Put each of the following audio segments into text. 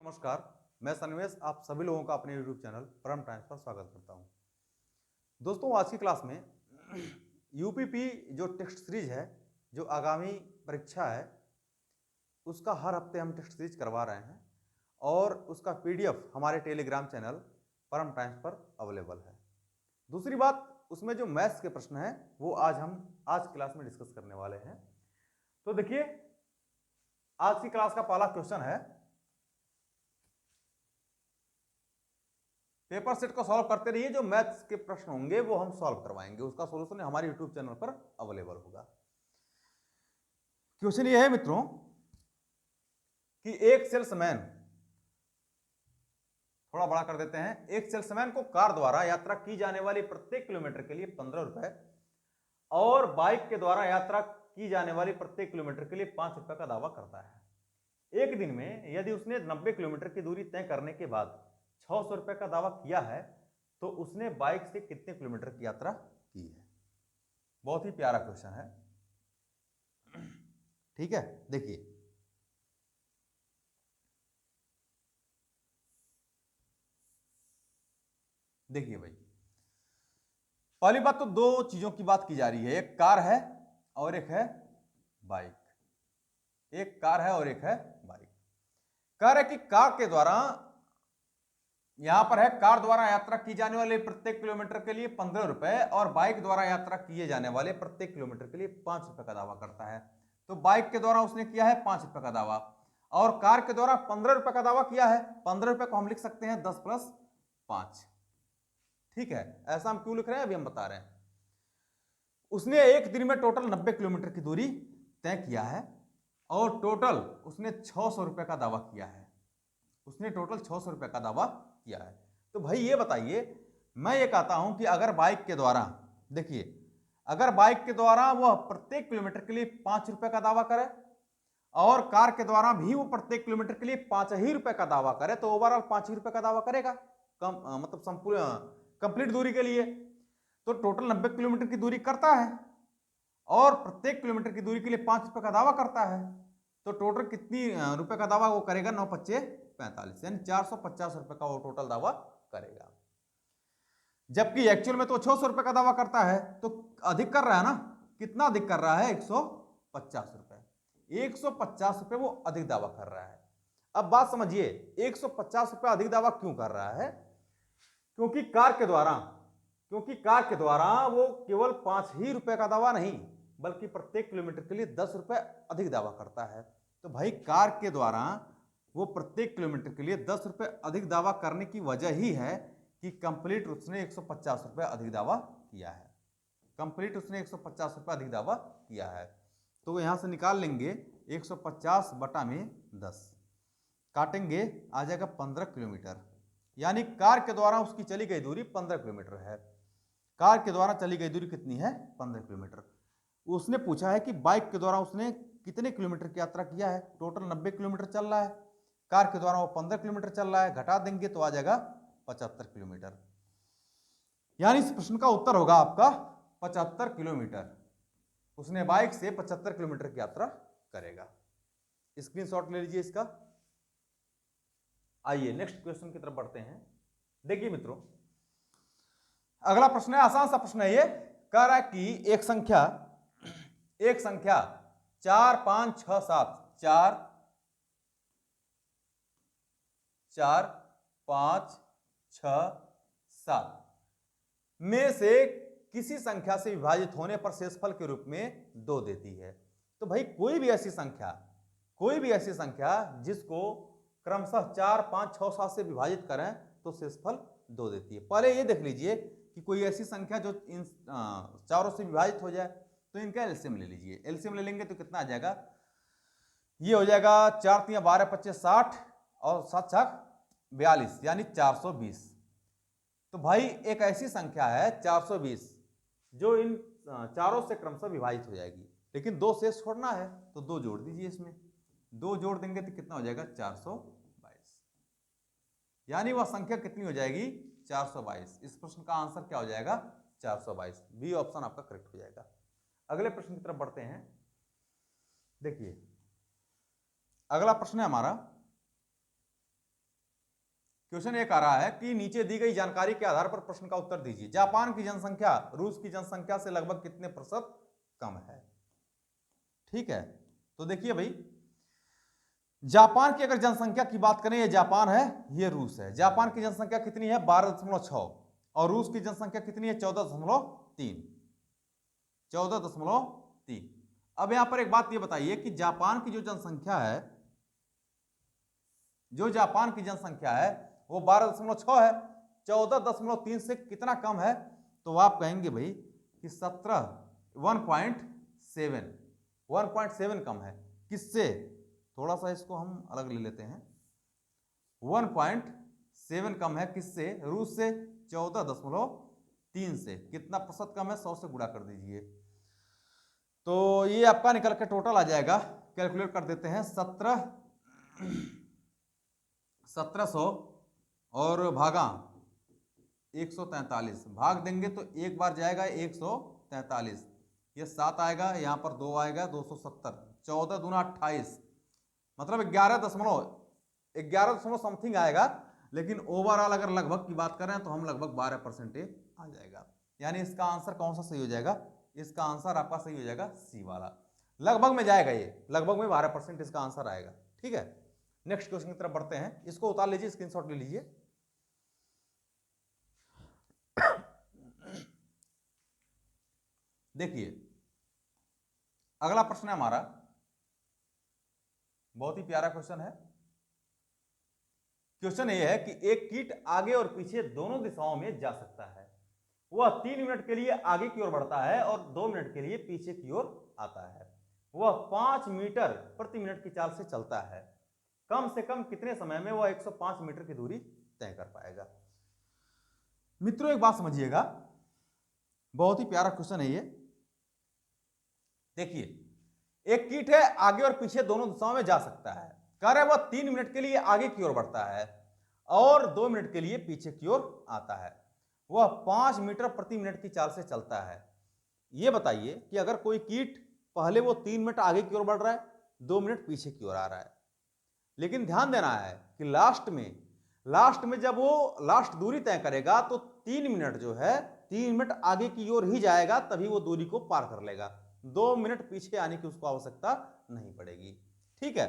नमस्कार, मैं सन्वेश आप सभी लोगों का अपने YouTube चैनल परम टाइम्स पर स्वागत करता हूं। दोस्तों, आज की क्लास में यूपीपी जो टेक्स्ट सीरीज है, जो आगामी परीक्षा है, उसका हर हफ्ते हम टेक्स्ट सीरीज करवा रहे हैं और उसका पीडीएफ हमारे टेलीग्राम चैनल परम टाइम्स पर अवेलेबल है। दूसरी बात, उसमें जो मैथ्स के प्रश्न हैं वो आज क्लास में डिस्कस करने वाले हैं। तो देखिए, आज की क्लास का पहला क्वेश्चन है, पेपर सेट को सॉल्व करते रहिए, जो मैथ्स के प्रश्न होंगे वो हम सॉल्व करवाएंगे, उसका सॉल्यूशन हमारे यूट्यूब चैनल पर अवेलेबल होगा। क्वेश्चन ये है मित्रों कि एक सेल्समैन, थोड़ा बड़ा कर देते हैं, एक सेल्समैन को कार द्वारा यात्रा की जाने वाली प्रत्येक किलोमीटर के लिए 15 रुपए और बाइक के द्वारा यात्रा की जाने वाली प्रत्येक किलोमीटर के लिए 5 रुपए का दावा करता है। एक दिन में यदि उसने 90 किलोमीटर की दूरी तय करने के बाद 600 रुपए का दावा किया है तो उसने बाइक से कितने किलोमीटर की यात्रा की है। बहुत ही प्यारा क्वेश्चन है, ठीक है। देखिए, भाई, पहली बात तो दो चीजों की बात की जा रही है, एक कार है और एक है बाइक। एक कार है और एक है बाइक। कह रहे कि कार के द्वारा, यहां पर है, कार द्वारा यात्रा की जाने वाले प्रत्येक किलोमीटर के लिए 15 रुपए और बाइक द्वारा यात्रा किए जाने वाले प्रत्येक किलोमीटर के लिए 5 रुपए का दावा करता है। तो बाइक के द्वारा उसने किया है 5 रुपए का दावा और कार के द्वारा 15 रुपए का दावा किया है। 15 रुपए को हम लिख सकते हैं 10 + 5, ठीक है। ऐसा हम क्यों लिख रहे हैं अभी हम बता रहे हैं। उसने एक दिन में टोटल 90 किलोमीटर की दूरी तय किया है और टोटल उसने 600 रुपए का दावा किया है। उसने टोटल 600 रुपए का दावा किया है। तो भाई ये बताइए, मैं ये कहता हूं कि अगर बाइक के द्वारा, देखिए, अगर बाइक के द्वारा वह प्रत्येक किलोमीटर के लिए 5 रुपए का दावा करे और कार के द्वारा भी वो प्रत्येक किलोमीटर के लिए 5 ही रुपए का दावा करे तो ओवरऑल 5 ही रुपए का दावा करेगा, मतलब संपूर्ण कंप्लीट दूरी के लिए। तो टोटल 90 किलोमीटर की दूरी करता है और प्रत्येक किलोमीटर की दूरी के लिए 5 रुपए का दावा करता है। तो टोटल कितनी रुपए का दावा वो करेगा? 9 × 5 = 45, यानी 450 रुपए का वो टोटल दावा करेगा। जबकि एक्चुअल में तो 600 रुपए का दावा करता है, तो अधिक कर रहा है ना। कितना अधिक कर रहा है? 150 रुपए। 150 रुपए वो अधिक दावा कर रहा है। अब बात समझिए, 150 रुपए अधिक दावा क्यों कर रहा है? क्योंकि कार के द्वारा वो केवल 5 ही रुपए का दावा नहीं, बल्कि प्रत्येक किलोमीटर के लिए 10 रुपए अधिक दावा करता है। तो भाई, कार के द्वारा वो प्रत्येक किलोमीटर के लिए 10 रुपए अधिक दावा करने की वजह ही है कि कंप्लीट उसने 150 रुपए अधिक दावा किया है। कंप्लीट उसने 150 रुपए अधिक दावा किया है। तो यहां से निकाल लेंगे 150 बटा में 10, काटेंगे, आ जाएगा 15 किलोमीटर। यानी कार के द्वारा उसकी चली गई दूरी 15 किलोमीटर है। कार के द्वारा चली गई दूरी कितनी है? 15 किलोमीटर। उसने पूछा है कि बाइक के द्वारा उसने कितने किलोमीटर की यात्रा किया है। टोटल 90 किलोमीटर चल रहा है, कार के द्वारा वो 15 किलोमीटर चल रहा है, घटा देंगे तो आ जाएगा 75 किलोमीटर। यानी इस प्रश्न का उत्तर होगा आपका 75 किलोमीटर। उसने बाइक से 75 किलोमीटर की यात्रा करेगा। स्क्रीनशॉट ले लीजिए इसका। आइए नेक्स्ट क्वेश्चन की तरफ बढ़ते हैं। देखिए मित्रों, अगला प्रश्न है, आसान सा प्रश्न है ये। कह रहा है कि एक संख्या 4 5 6 7 4 5 6 7 में से किसी संख्या से विभाजित होने पर शेषफल के रूप में 2 देती है। तो भाई, कोई भी ऐसी संख्या जिसको क्रमशः 4 5 6 7 से विभाजित करें तो शेषफल 2 देती है। पहले ये देख लीजिए कि कोई ऐसी संख्या जो इन चारों से विभाजित हो जाए, तो इनका एलसीएम ले लीजिए। एलसीएम ले लेंगे तो कितना आ जाएगा? ये हो जाएगा 4 × 3 = 12, 25 60 और 7 × 4 = 42, यानी 420। तो भाई, एक ऐसी संख्या है 420 जो इन चारों से क्रमशः विभाजित हो जाएगी, लेकिन 2 शेष छोड़ना है तो 2 जोड़ दीजिए। इसमें 2 जोड़ देंगे तो कितना हो जाएगा? 422। यानी वह संख्या कितनी हो जाएगी? 422। इस प्रश्न का आंसर क्या हो जाएगा? 422। बी ऑप्शन आपका करेक्ट हो जाएगा। अगले प्रश्न की तरफ बढ़ते हैं। देखिए, अगला प्रश्न है हमारा, क्वेश्चन ये कह रहा है कि नीचे दी गई जानकारी के आधार पर प्रश्न का उत्तर दीजिए। जापान की जनसंख्या रूस की जनसंख्या से लगभग कितने प्रतिशत कम है? ठीक है, तो देखिए भाई, जापान की अगर जनसंख्या की बात करें, ये जापान है, ये रूस है। जापान की जनसंख्या कितनी है? 12.6 और रूस की जनसंख्या कितनी है? 14.3। 14.3। अब यहां पर एक बात ये बताइए कि जापान की जो जनसंख्या है, जो जापान की जनसंख्या है वो 12.6 है, 14.3 से कितना कम है? तो आप कहेंगे भाई कि 1.7 कम है। किससे? थोड़ा सा इसको हम अलग ले लेते हैं। 1.7 कम है किससे? रूस से। 14.3 से कितना प्रतिशत कम है? 100 से गुणा कर दीजिए, तो ये आपका निकल के टोटल आ जाएगा। कैलकुलेट कर देते हैं। 1700 और भागा 143, भाग देंगे तो एक बार जाएगा 143, ये 7 आएगा, यहां पर 2 आएगा, 270। 14 दूना 28, मतलब 11 समथिंग आएगा। लेकिन ओवरऑल अगर लगभग की बात करें तो हम लगभग 12% आ जाएगा। यानी इसका आंसर कौन सा सही हो जाएगा? इसका आंसर आपका सही हो जाएगा सी वाला। लगभग में जाएगा, ये लगभग में 12% इसका आंसर आएगा। ठीक है, नेक्स्ट क्वेश्चन की तरफ बढ़ते हैं। इसको उतार लीजिए, स्क्रीनशॉट ले लीजिए। देखिए, अगला प्रश्न है हमारा, बहुत ही प्यारा क्वेश्चन है। क्वेश्चन ये है कि एक कीट आगे और पीछे दोनों दिशाओं में जा सकता है। वह 3 मिनट के लिए आगे की ओर बढ़ता है और 2 मिनट के लिए पीछे की ओर आता है। वह 5 मीटर प्रति मिनट की चाल से चलता है। कम से कम कितने समय में वह 105 मीटर की दूरी तय कर पाएगा? मित्रों, एक बात समझिएगा, बहुत ही प्यारा क्वेश्चन है ये। देखिए, एक कीट है, आगे और पीछे दोनों दिशाओं में जा सकता है। कह रहे वह 3 मिनट के लिए आगे की ओर बढ़ता है और 2 मिनट के लिए पीछे की ओर आता है। वह 5 मीटर प्रति मिनट की चाल से चलता है। यह बताइए कि अगर कोई कीट पहले वो 3 मिनट आगे की ओर बढ़ रहा है, 2 मिनट पीछे की ओर आ रहा है, लेकिन ध्यान देना है कि लास्ट में जब वो लास्ट दूरी तय करेगा तो 3 मिनट जो है 3 मिनट आगे की ओर ही जाएगा, तभी वो दूरी को पार कर लेगा। 2 मिनट पीछे आने की उसको आवश्यकता नहीं पड़ेगी। ठीक है,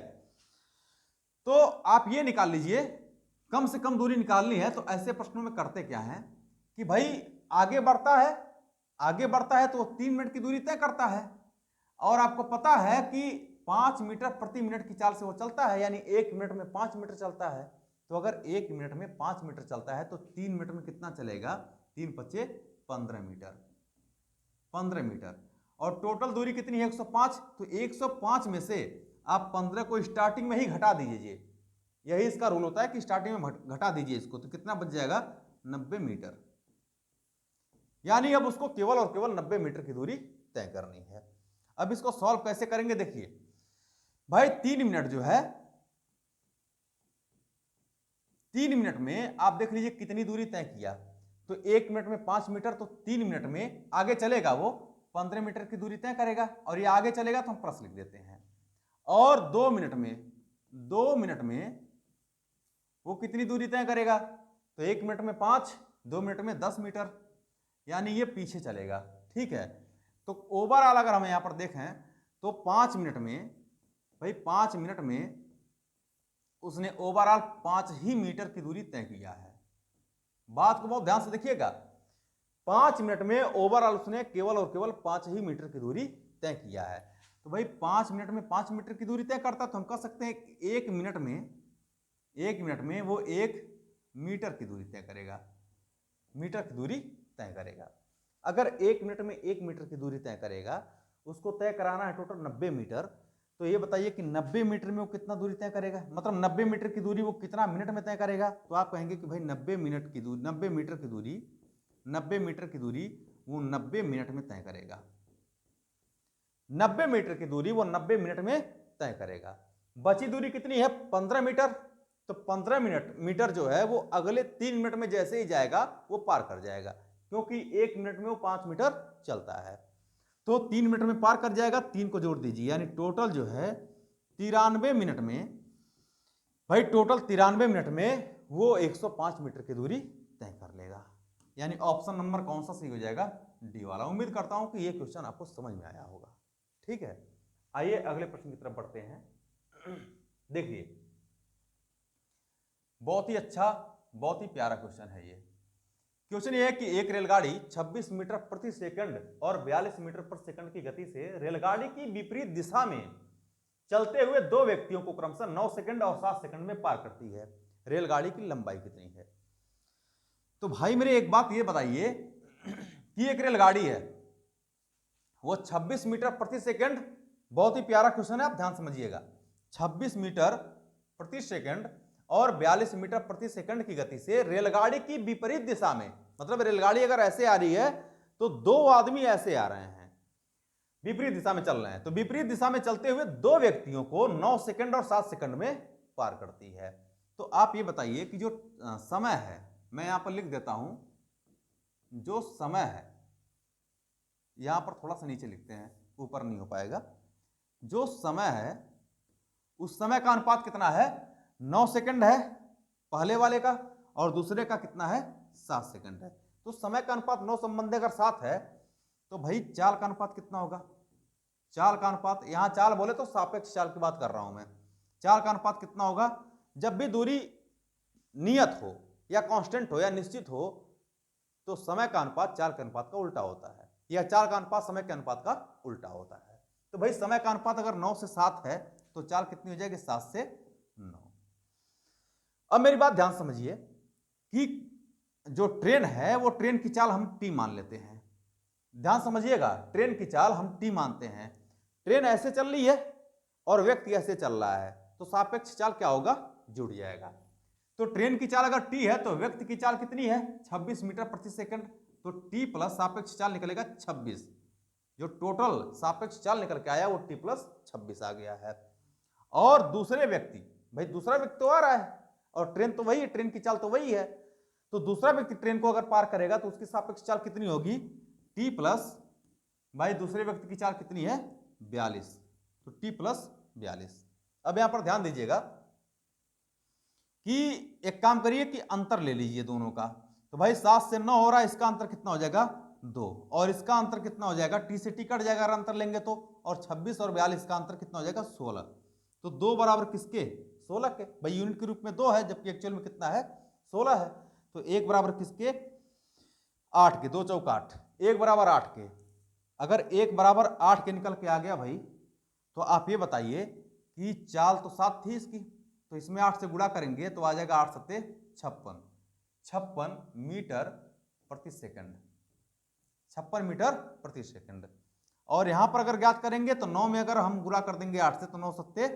तो आप ये निकाल लीजिए, कम से कम दूरी निकालनी है तो ऐसे प्रश्नों में करते क्या है कि भाई आगे बढ़ता है तो 3 मिनट की दूरी तय करता है, और आपको पता है कि 5 मीटर प्रति मिनट की चाल से वो चलता है, यानी 1 मिनट में 5 मीटर चलता है। तो अगर 1 मिनट में 5 मीटर चलता है तो 3 मिनट में कितना चलेगा? 3 पच्चे 15 मीटर, 15 मीटर। और टोटल दूरी कितनी है? 105। तो 105 में से आप 15 को स्टार्टिंग में ही घटा दीजिए। यही इसका रूल होता है कि स्टार्टिंग में घटा दीजिए इसको, तो कितना बच जाएगा? 90 मीटर। यानी अब उसको केवल और केवल 90 मीटर की दूरी तय करनी है। अब इसको सॉल्व कैसे करेंगे? देखिए भाई, 3 मिनट जो है, 3 मिनट में आप देख लीजिए कितनी दूरी तय किया। तो 1 मिनट में 5 मीटर, तो 3 मिनट में आगे चलेगा वो 15 मीटर की दूरी तय करेगा, और ये आगे चलेगा तो हम प्लस लिख देते हैं। और 2 मिनट में वो कितनी दूरी तय करेगा? तो 1 मिनट में 5, 2 मिनट में 10 मीटर, यानी ये पीछे चलेगा। ठीक है, तो ओवरऑल अगर हम यहां पर देखें तो 5 मिनट में, भाई 5 मिनट में उसने ओवरऑल 5 ही मीटर की दूरी तय किया है। बात को बहुत ध्यान से देखिएगा, 5 मिनट में ओवरऑल उसने केवल और केवल 5 ही मीटर की दूरी तय किया है। तो भाई 5 मिनट में 5 मीटर की दूरी तय करता, तो हम कह सकते हैं कि 1 मिनट में वो 1 मीटर की दूरी तय करेगा, मीटर की दूरी तय करेगा। अगर 1 मिनट में 1 मीटर की दूरी तय करेगा, उसको तय कराना है टोटल 90 मीटर, तो ये बताइए कि 90 मीटर में वो कितना दूरी तय करेगा, मतलब 90 मीटर की दूरी वो कितना मिनट में तय करेगा? तो आप कहेंगे कि भाई 90 मीटर की दूरी वो 90 मिनट में तय करेगा। 90 मीटर की दूरी वो 90 मिनट में तय करेगा। बची दूरी कितनी है? 15 मीटर। तो 15 मीटर जो है वो अगले 3 मिनट में जैसे ही जाएगा वो पार कर जाएगा, क्योंकि 1 मिनट में वो 5 मीटर चलता है। तो 3 मिनट में पार कर जाएगा। 3 को जोड़ दीजिए, यानी टोटल जो है 93 मिनट में, भाई टोटल 93 मिनट में वो 105 मीटर की दूरी तय कर लेगा। यानी ऑप्शन नंबर कौन सा सही हो जाएगा? डी वाला। उम्मीद करता हूं कि ये क्वेश्चन आपको समझ में आया होगा। ठीक है, आइए अगले प्रश्न की तरफ बढ़ते हैं। देखिए, बहुत ही अच्छा, बहुत ही प्यारा क्वेश्चन है ये। क्वेश्चन ये है कि एक रेलगाड़ी 26 मीटर प्रति सेकंड और 42 मीटर प्रति सेकंड की गति से रेलगाड़ी की विपरीत दिशा में चलते हुए दो व्यक्तियों को क्रमशः 9 सेकंड और 7 सेकंड में पार करती है। रेलगाड़ी की लंबाई कितनी है? तो भाई मेरे एक बात ये बताइए कि एक रेलगाड़ी है, वो 26 मीटर प्रति सेकंड, बहुत ही प्यारा क्वेश्चन है, आप ध्यान समझिएगा। 26 मीटर प्रति सेकंड और 42 मीटर प्रति सेकंड की गति से रेलगाड़ी की विपरीत दिशा में, मतलब रेलगाड़ी अगर ऐसे आ रही है तो दो आदमी ऐसे आ रहे हैं, विपरीत दिशा में चल रहे हैं, तो विपरीत दिशा में चलते हुए दो व्यक्तियों को 9 सेकंड और 7 सेकंड में पार करती है। तो आप ये बताइए कि जो समय है, मैं यहां पर लिख देता हूं, जो समय है, यहां पर थोड़ा सा नीचे लिखते हैं, ऊपर नहीं हो पाएगा। जो समय है, उस समय का अनुपात कितना है? 9 सेकंड है पहले वाले का, और दूसरे का कितना है? 7 सेकंड है। तो समय का अनुपात 9 संबंधी अगर 7 है, तो भाई चाल का अनुपात कितना होगा? चाल का अनुपात, यहां चाल बोले तो सापेक्ष चाल की बात कर रहा हूं मैं। चाल का अनुपात कितना होगा? जब भी दूरी नियत हो या कांस्टेंट हो या निश्चित हो, तो समय का अनुपात चाल के अनुपात का उल्टा होता है, या चाल का अनुपात समय के अनुपात का उल्टा होता है। तो भाई समय का अनुपात अगर 9 से 7 है, तो चाल कितनी हो जाएगी? 7 से 9। अब मेरी बात ध्यान समझिए कि जो ट्रेन है, वो ट्रेन की चाल हम टी मान लेते हैं। ध्यान समझिएगा, ट्रेन की चाल हम टी मानते हैं। ट्रेन ऐसे चल रही है और व्यक्ति ऐसे चल रहा है, तो सापेक्ष चाल क्या होगा? जुड़ जाएगा। तो ट्रेन की चाल अगर टी है तो व्यक्ति की चाल कितनी है? 26 मीटर प्रति सेकंड। तो टी प्लस सापेक्ष चाल निकलेगा 26। जो टोटल सापेक्ष चाल निकल के आया वो टी प्लस 26 आ गया है। और दूसरे व्यक्ति, भाई दूसरा व्यक्ति तो आ रहा है और ट्रेन तो वही है, ट्रेन की चाल तो वही है, तो दूसरा व्यक्ति ट्रेन को अगर पार करेगा तो उसकी सापेक्ष चाल कितनी होगी? टी प्लस, भाई दूसरे व्यक्ति की चाल कितनी है? 42, तो टी प्लस 42। अब यहां पर ध्यान दीजिएगा कि एक काम करिए कि अंतर ले लीजिए दोनों का। तो भाई 7 से 9 हो रहा है, इसका अंतर कितना हो जाएगा? 2, और इसका अंतर कितना हो जाएगा? टी से टी कट जाएगा अगर अंतर लेंगे तो, और 26 और 42 का अंतर कितना हो जाएगा? 16। तो 2 बराबर किसके? 16 के। भाई यूनिट के रूप में 2 है, जबकि एक्चुअल में कितना है? 16 है। तो 1 बराबर किसके? 8 के। 2 चौक 8, 1 बराबर 8 के। अगर 1 बराबर 8 के निकल के आ गया भाई, तो आप ये बताइए कि चाल तो 7 थी इसकी, तो इसमें 8 से गुणा करेंगे तो आ जाएगा 8 सत्ते 56, 56 मीटर प्रति सेकंड, 56 मीटर प्रति सेकंड। और यहां पर अगर ज्ञात करेंगे तो 9 में अगर हम गुणा कर देंगे 8 से, तो 9 सत्ते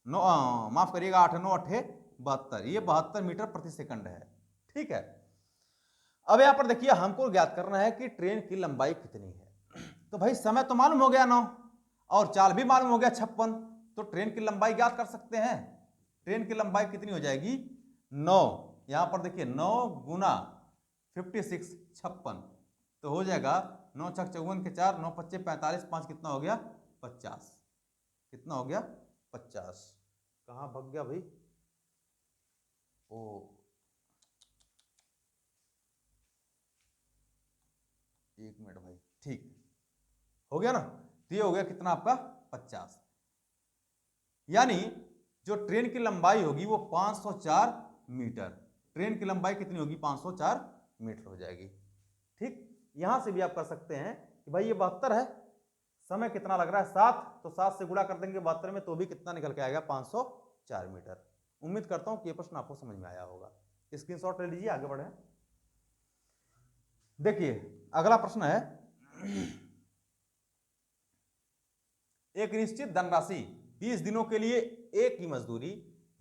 9, माफ करिएगा, 8 9 8 72, ये 72 मीटर प्रति सेकंड है। ठीक है, अब यहां पर देखिए हमको ज्ञात करना है कि ट्रेन की लंबाई कितनी है। तो भाई समय तो मालूम हो गया 9, और चाल भी मालूम हो गया 56, तो ट्रेन की लंबाई ज्ञात कर सकते हैं। ट्रेन की लंबाई कितनी हो जाएगी? 9, यहां पर देखिए 9 गुना 56, 56, तो हो जाएगा 9 छक 54 के 4, 9 पच्चे 45, 5 कितना हो गया? 50। कितना हो गया? 50। कहां भाग गया भाई? ओ, एक मिनट भाई, ठीक हो गया ना? तो ये हो गया कितना आपका? 50। यानी जो ट्रेन की लंबाई होगी वो 504 मीटर। ट्रेन की लंबाई कितनी होगी? 504 मीटर हो जाएगी। ठीक, यहां से भी आप कर सकते हैं कि भाई ये 72 है, समय कितना लग रहा है? 7, तो 7 से गुणा कर देंगे 72 में, तो भी कितना निकल के आएगा? 504 मीटर। उम्मीद करता हूं कि ये प्रश्न आपको समझ में आया होगा। स्क्रीनशॉट ले लीजिए, आगे बढ़े। देखिए अगला प्रश्न है, एक निश्चित धनराशि 20 दिनों के लिए ए की मजदूरी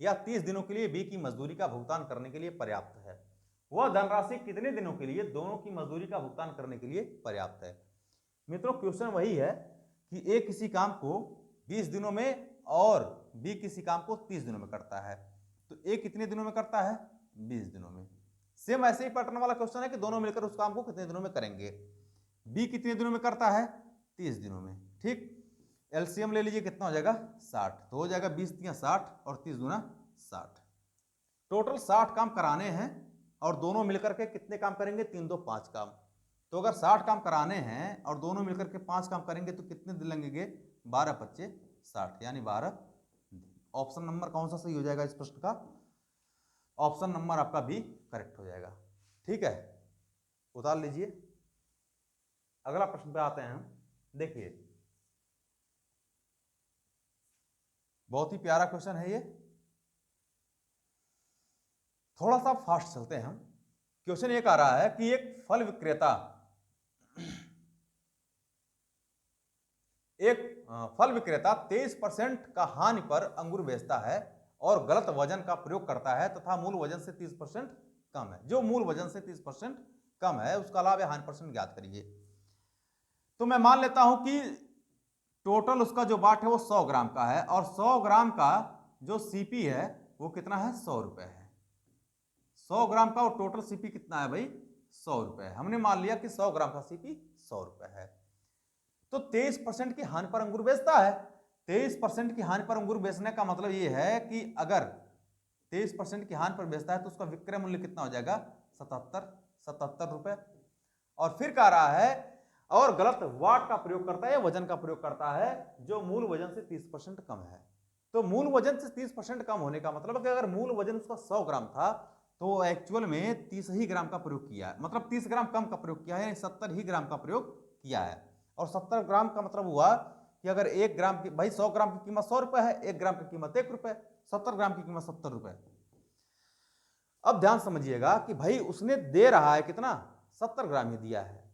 या 30 दिनों के लिए बी की मजदूरी का भुगतान करने के लिए पर्याप्त है। वह धनराशि कितने दिनों के लिए दोनों की मजदूरी का भुगतान करने के लिए पर्याप्त है? मित्रों क्वेश्चन वही है कि ए किसी काम को 20 दिनों में और बी किसी काम को 30 दिनों में करता है, तो ए कितने दिनों में करता है? 20 दिनों में। सेम ऐसे ही पैटर्न वाला क्वेश्चन है कि दोनों मिलकर उस काम को कितने दिनों में करेंगे। बी कितने दिनों में करता है? 30 दिनों में। ठीक, एलसीएम ले लीजिए, कितना हो जाएगा? 60, तो हो जाएगा 20 × 60 और 30 × 60। टोटल 60 काम कराने हैं और दोनों मिलकर के कितने काम करेंगे, 3 2 5 काम। तो अगर 60 काम कराने हैं और दोनों मिलकर के 5 काम करेंगे तो कितने दिन लगेंगे, 12 25 60 यानी 12 दिन। ऑप्शन नंबर कौन सा सही हो जाएगा इस प्रश्न का, ऑप्शन नंबर आपका भी करेक्ट हो जाएगा। ठीक है, उतार लीजिए। अगला प्रश्न पे आते हैं हम। देखिए बहुत ही प्यारा क्वेश्चन है ये, थोड़ा सा फास्ट चलते हैं हम। क्वेश्चन ये कह रहा है कि एक फल विक्रेता एक फल विक्रेता 23% का हानि पर अंगूर बेचता है और गलत वजन का प्रयोग करता है तथा मूल वजन से 30% कम है। जो मूल वजन से 30% कम है उसका लाभ या हानि परसेंट ज्ञात करिए। तो मैं मान लेता हूं कि टोटल उसका जो बाट है वो 100 ग्राम का है और 100 ग्राम का जो सीपी है वो कितना है, 100 रुपए है। 100 ग्राम का और टोटल सीपी कितना है भाई, 100 रुपए। हमने मान लिया कि 100 ग्राम का सीपी 100 रुपए है। तो 23% की हानि पर अंगूर बेचता है। 23% की हानि पर अंगूर बेचने का मतलब ये है कि अगर 23% की हानि पर बेचता है तो उसका विक्रय मूल्य कितना हो जाएगा, 77 रुपए। और फिर कह रहा है और गलत वाट का प्रयोग करता है या वजन का प्रयोग करता है जो मूल वजन से 30% कम है। तो मूल वजन से 30% कम होने का मतलब कि अगर मूल वजन उसका 100 ग्राम था तो एक्चुअल में 30 ही ग्राम का प्रयोग किया है, मतलब 30 ग्राम कम का प्रयोग किया है, 70 ही ग्राम का प्रयोग किया है। और 70 ग्राम का मतलब हुआ कि अगर 1 ग्राम की, भाई 100 ग्राम की कीमत 100 रुपए है, 1 ग्राम की कीमत 1 रुपए, 70 ग्राम की कीमत 70 रुपए। अब ध्यान समझिएगा कि भाई उसने दे रहा है कितना, 70 ग्राम ही दिया है,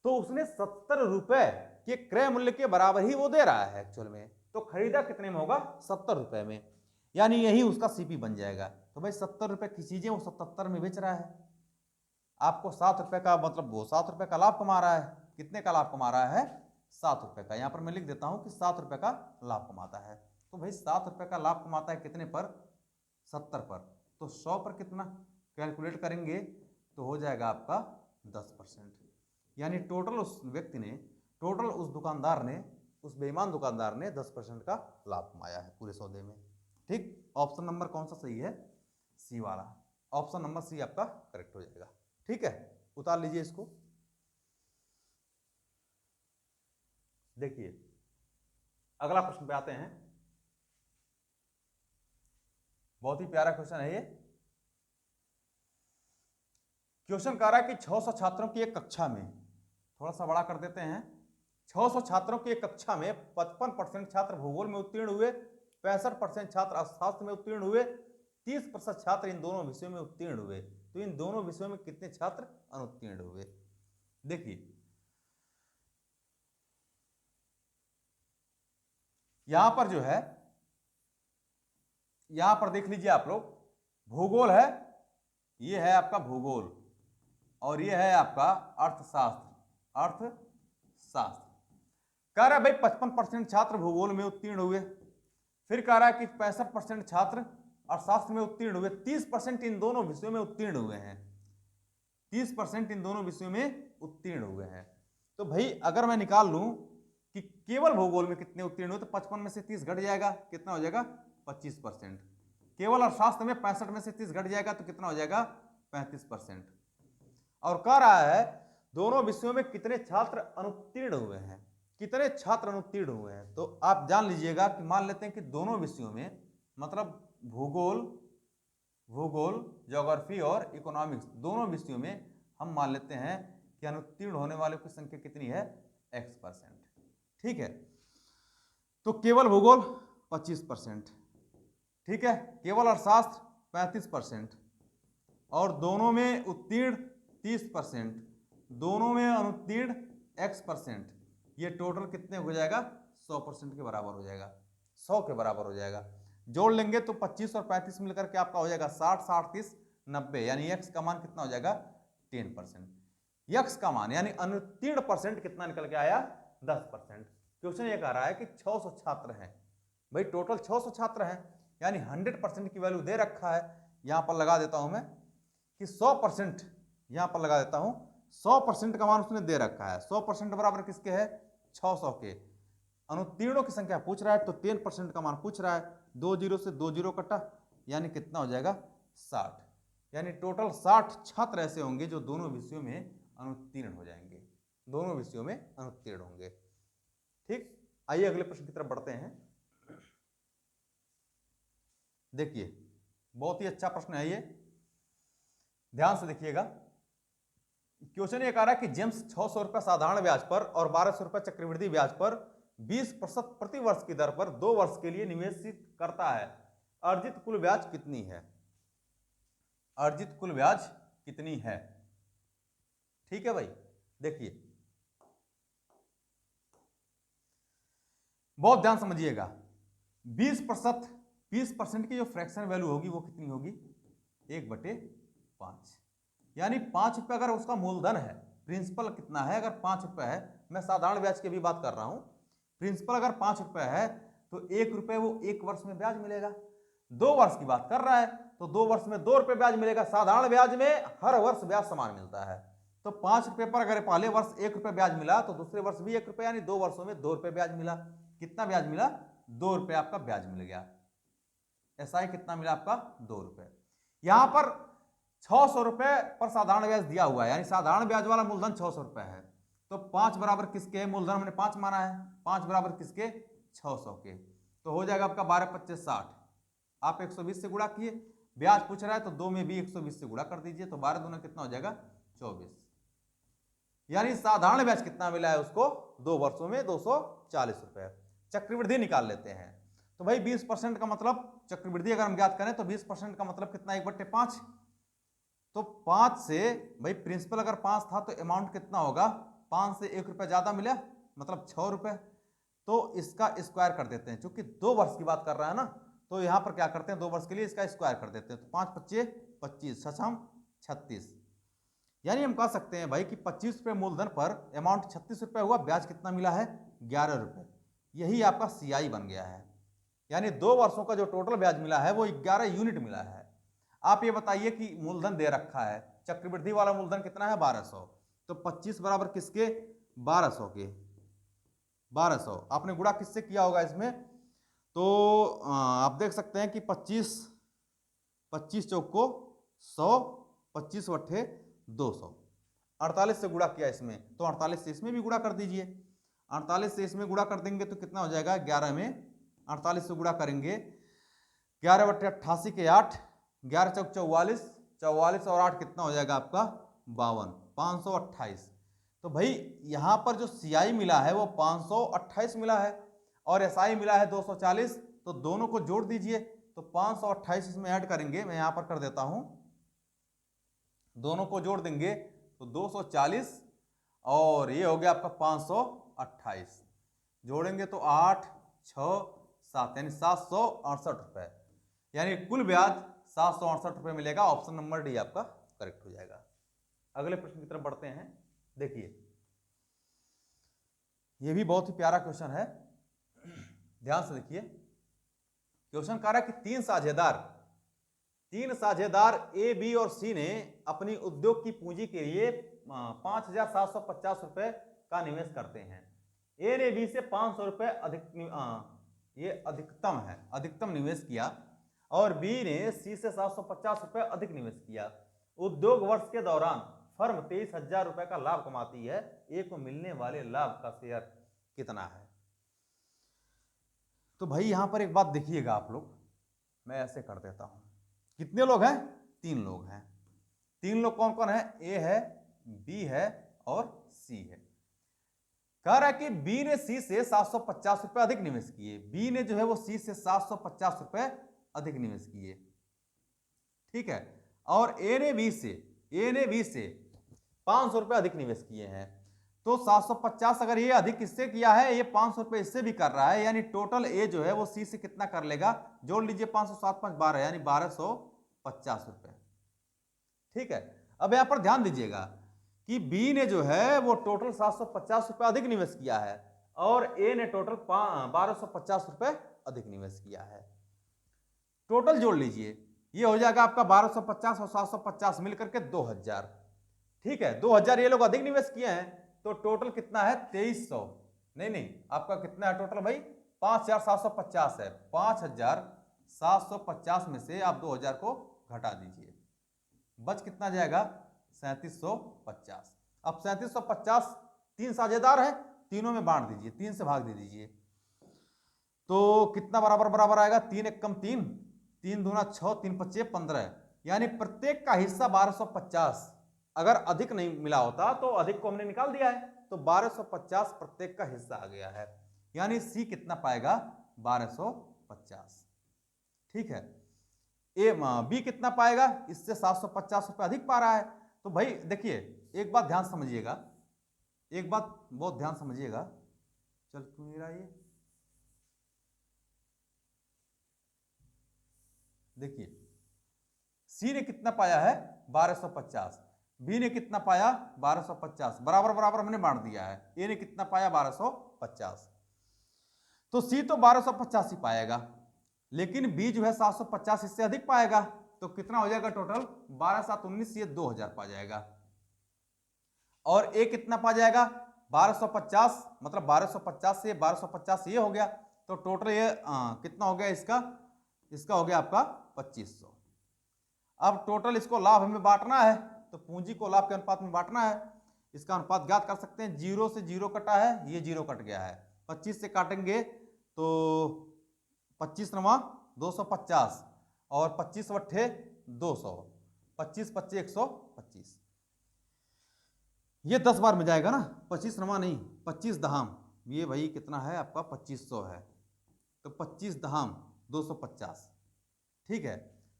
तो उसने 70 रुपए के क्रय मूल्य के बराबर ही वो दे रहा है एक्चुअल में। तो खरीदा कितने में होगा, 70 रुपए में, यानी यही उसका सीपी बन जाएगा। तो भाई 70 रुपए की चीजें वो 77 में बेच रहा है, आपको 7 रुपए का, मतलब वो 7 रुपए का लाभ कमा रहा है। कितने का लाभ कमा रहा है, 7 रुपए का। यहां पर मैं लिख देता हूं कि 7 रुपए का लाभ कमाता है। तो भाई 7 रुपए का लाभ कमाता है कितने पर, 70 पर। तो 100 पर कितना कैलकुलेट करेंगे तो हो जाएगा आपका 10%। यानी टोटल उस व्यक्ति ने, टोटल उस दुकानदार ने, उस बेईमान दुकानदार ने 10% का लाभ कमाया है पूरे सौदे में। ठीक, ऑप्शन नंबर कौन सा सही है, सी वाला। ऑप्शन नंबर सी आपका करेक्ट हो जाएगा। ठीक है, उतार लीजिए इसको। देखिए अगला प्रश्न पे आते हैं। बहुत ही प्यारा क्वेश्चन है ये। क्वेश्चन कह रहा है कि 600 छात्रों की एक कक्षा में, थोड़ा सा बड़ा कर देते हैं, 600 छात्रों की एक कक्षा में 55% छात्र भूगोल में उत्तीर्ण हुए, 65% छात्र अर्थशास्त्र में उत्तीर्ण हुए, 30% छात्र इन दोनों विषयों में उत्तीर्ण हुए। तो इन दोनों विषयों में कितने छात्र अनुत्तीर्ण हुए। देखिए यहां पर जो है, यहां पर देख लीजिए आप लोग, भूगोल है, ये है आपका भूगोल और ये है आपका अर्थशास्त्र। अर्थशास्त्र कह रहा है भाई 55% छात्र भूगोल में उत्तीर्ण हुए, फिर कह रहा है कि 65% छात्र अर्थशास्त्र में उत्तीर्ण हुए, 30% इन दोनों विषयों में उत्तीर्ण हुए हैं, 30% इन दोनों विषयों में उत्तीर्ण हुए हैं। तो भाई अगर मैं निकाल लूं कि केवल भूगोल में कितने उत्तीर्ण हुए तो 55 में से 30 घट जाएगा, कितना हो जाएगा, 25%। केवल अर्थशास्त्र में 65 में से 30 घट जाएगा तो कितना हो जाएगा, 35%। और कह रहा है दोनों विषयों में कितने छात्र अनुत्तीर्ण हुए हैं, कितने छात्र अनुत्तीर्ण हुए हैं। तो आप जान लीजिएगा कि मान लेते हैं कि दोनों विषयों में, मतलब भूगोल, ज्योग्राफी और इकोनॉमिक्स, दोनों विषयों में हम मान लेते हैं कि अनुत्तीर्ण होने वालों की संख्या कितनी है, x%। ठीक है, तो केवल भूगोल 25%, ठीक है, केवल अर्थशास्त्र 35% और दोनों में उत्तीर्ण 30%, दोनों में अनुत्तीर्ण x%। ये टोटल कितने हो जाएगा, 100% के बराबर हो जाएगा, 100 के बराबर हो जाएगा। जोड़ लेंगे तो 25 और 35 मिलकर के आपका हो जाएगा 60, 60, 30, 90, यानी x का मान कितना हो जाएगा, 10%। x का मान यानी अनुत्तीर्ण परसेंट कितना निकल के आया, 10%। क्वेश्चन ये कह रहा है कि 600 छात्र हैं, भाई टोटल 600 छात्र हैं, यानी 100% की वैल्यू दे रखा है। यहां पर लगा देता हूं मैं कि 100%, यहां पर लगा देता हूं 100% का मान उसने दे रखा है। 100% बराबर किसके है, 600 के। अनुत्तीर्णों की संख्या पूछ रहा है तो 10% का मान पूछ रहा है। 2 जीरो से 2 जीरो कटा, यानी कितना हो जाएगा, 60, यानी टोटल 60 छात्र ऐसे होंगे जो दोनों विषयों में अनुत्तीर्ण हो जाएंगे, दोनों विषयों में अनुत्तीर्ण होंगे। ठीक, आइए अगले प्रश्न की तरफ बढ़ते हैं। देखिए बहुत ही अच्छा प्रश्न है ये, ध्यान से देखिएगा। क्वेश्चन ये कह रहा है कि जेम्स 600 रुपए साधारण ब्याज पर और 1200 रुपए चक्रवृद्धि ब्याज पर 20% प्रति वर्ष की दर पर 2 वर्ष के लिए निवेशित करता है। अर्जित कुल ब्याज कितनी है? अर्जित कुल ब्याज कितनी है? ठीक है भाई, देखिए बहुत ध्यान समझिएगा। 20% की जो फ्रैक्शन वैल्यू होगी वो कितनी होगी? 1/5, यानी 5 रुपए अगर उसका मूलधन है, प्रिंसिपल कितना है? अगर 5 रुपए है, मैं साधारण ब्याज की भी बात कर रहा हूं, प्रिंसिपल अगर 5 रुपए है तो 1 रुपए वो 1 वर्ष में ब्याज मिलेगा। 2 वर्ष की बात कर रहा है तो 2 वर्ष में 2 रुपए ब्याज मिलेगा। साधारण ब्याज में हर वर्ष ब्याज समान मिलता है, तो 5 रुपए पर अगर पहले वर्ष 1 रुपए ब्याज मिला तो दूसरे वर्ष भी 1 रुपए, यानी 2 वर्षों में 2 रुपए ब्याज मिला। कितना ब्याज मिला? 2 रुपए आपका ब्याज मिल गया। एसआई कितना मिला आपका? 2 रुपए। यहां पर 600 रुपए पर साधारण ब्याज दिया हुआ है, यानी साधारण ब्याज वाला मूलधन 600 रुपए है, तो 5 बराबर किसके? मूलधन हमने 5 माना है, 5 बराबर किसके? 600 के, तो हो जाएगा आपका 12 25 60। आप 120 से गुणा किए, ब्याज पूछ रहा है तो 2 में भी 120 से गुणा कर दीजिए, तो 12 दूना कितना हो जाएगा? 24। यानी साधारण ब्याज कितना मिला है उसको? 2 वर्षों में 240 रुपए। चक्रवृद्धि निकाल लेते हैं, तो भाई 20% का मतलब चक्रवृद्धि अगर हम ज्ञात करें तो 20% का मतलब कितना? 1/5। तो 5 से भाई प्रिंसिपल अगर 5 था तो अमाउंट कितना होगा? 5 से 1 रुपए ज्यादा मिला, मतलब 6 रुपए। तो इसका स्क्वायर कर देते हैं, क्योंकि 2 वर्ष की बात कर रहा है ना, तो यहां पर क्या करते हैं? 2 वर्ष के लिए इसका स्क्वायर कर देते हैं, तो 5 25 25 छछम 36, यानी हम कह सकते हैं भाई कि 25 रुपए मूलधन पर अमाउंट 36 रुपए हुआ, ब्याज कितना मिला है? 11 रुपए। यही आपका सीआई बन गया है, यानी 2 वर्षों का जो टोटल ब्याज मिला है वो 11 यूनिट मिला है। आप ये बताइए कि मूलधन दे रखा है, चक्रवृद्धि वाला मूलधन कितना है? 1200, तो 25 बराबर किसके? 1200 के। 1200 आपने गुणा किससे किया होगा इसमें? तो आप देख सकते हैं कि 25 चौक को 100, 25 वट्ठे 200, 48 से गुणा किया इसमें, तो 48 से इसमें भी गुणा कर दीजिए। 48 से इसमें गुणा कर देंगे तो कितना हो जाएगा? 11 में 48 से गुणा करेंगे, 11 बट्टे 88 के 8, 11 चौक 44, 44 और 8 कितना हो जाएगा आपका? 52, 528। तो भाई यहां पर जो सीआई मिला है वो 528 मिला है और एसआई मिला है 240, तो दोनों को जोड़ दीजिए, तो 528 इसमें ऐड करेंगे, मैं यहां पर कर देता हूं, दोनों को जोड़ देंगे तो 240 और ये हो गया आपका 528, जोड़ेंगे तो 8 6 7, यानी 768 रुपए, यानी कुल ब्याज 768 रुपए मिलेगा। ऑप्शन नंबर डी आपका करेक्ट हो जाएगा। अगले प्रश्न की तरफ बढ़ते हैं। देखिए यह भी बहुत ही प्यारा क्वेश्चन है, ध्यान से देखिए। क्वेश्चन कह रहा है कि तीन साझेदार ए, बी और सी ने अपनी उद्योग की पूंजी के लिए 5,750 रुपए का निवेश करते हैं। ए ने बी से 500 रुपए ये अधिकतम है, अधिकतम निवेश किया, और बी ने सी से 750 रुपए अधिक निवेश किया। उद्योग वर्ष के दौरान फर्म 23,000 रुपए का लाभ कमाती है, ए को मिलने वाले लाभ का शेयर कितना है? तो भाई यहां पर एक बात देखिएगा आप लोग, मैं ऐसे कर देता हूं। कितने लोग हैं? 3 लोग हैं। 3 लोग कौन कौन है? ए है, बी है और सी है। कह रहा है कि बी ने सी से 750 रुपए अधिक निवेश किए। बी ने जो है वो सी से 750 रुपए अधिक निवेश किए, ठीक है। और ए ने बी से 500 रुपए अधिक निवेश किए हैं। तो 750 अगर ये अधिक किससे किया है, ये 500 रुपए इससे भी कर रहा है, यानी टोटल ए जो है वो सी से कितना कर लेगा? जोड़ लीजिए, 500 7 5 12, यानी 1250 रुपए, ठीक है। अब यहां पर ध्यान दीजिएगा कि बी ने जो है वो टोटल 750 रुपए अधिक निवेश किया है और ए ने टोटल 1250 रुपए अधिक निवेश किया है। टोटल जोड़ लीजिए, ये हो जाएगा आपका 1250 और 750 मिलकर के 2000, ठीक है। 2000 ये लोग अधिक निवेश किए हैं, तो टोटल कितना है? 2300। नहीं, आपका कितना है टोटल भाई? 5750 है। 5750 में से आप 2000 को घटा दीजिए, बच कितना जाएगा 3750। अब 3750 तीन साझेदार है, तीनों में बांट दीजिए, 3 से भाग दे दीजिए, तो कितना बराबर बराबर आएगा 3 एकम 3, 3 दूना 6, 3 पच्चे 15, यानी प्रत्येक का हिस्सा 1250। अगर अधिक नहीं मिला होता तो अधिक को हमने निकाल दिया है, तो 1250 प्रत्येक का हिस्सा आ गया है, यानी सी कितना पाएगा 1250। ठीक है, ए बी कितना पाएगा, इससे 750 रुपये अधिक पा रहा है। तो भाई देखिए एक बात ध्यान समझिएगा, एक बात बहुत ध्यान समझिएगा, चल क्यों नहीं रहा ये, देखिए सी ने कितना पाया है 1250, बी ने कितना पाया 1250, बराबर बराबर हमने बांट दिया है, ए ने कितना पाया 1250, तो सी तो 1250 ही पाएगा, लेकिन बी जो है 750 इससे अधिक पाएगा, तो कितना हो जाएगा टोटल 12 7 19, ये 2000 पा जाएगा, और ए कितना पा जाएगा 1250, मतलब 1250 से 1250 ये हो गया, तो टोटल ये कितना हो गया इसका हो गया आपका 2500। अब टोटल इसको लाभ हमें बांटना है, तो पूंजी को लाभ के अनुपात में बांटना है, इसका अनुपात ज्ञात कर सकते हैं, 0 से 0 कटा है, ये 0 कट गया है, 25 से काटेंगे तो 25 नमा 250 और 25 वट्ठे 200, 25 पच्चे 125, ये 10 बार में जाएगा ना, 25 नमा नहीं 25 दहाम, ये भाई कितना है आपका 2500 है, तो 25 दहाम 250, ठीक है,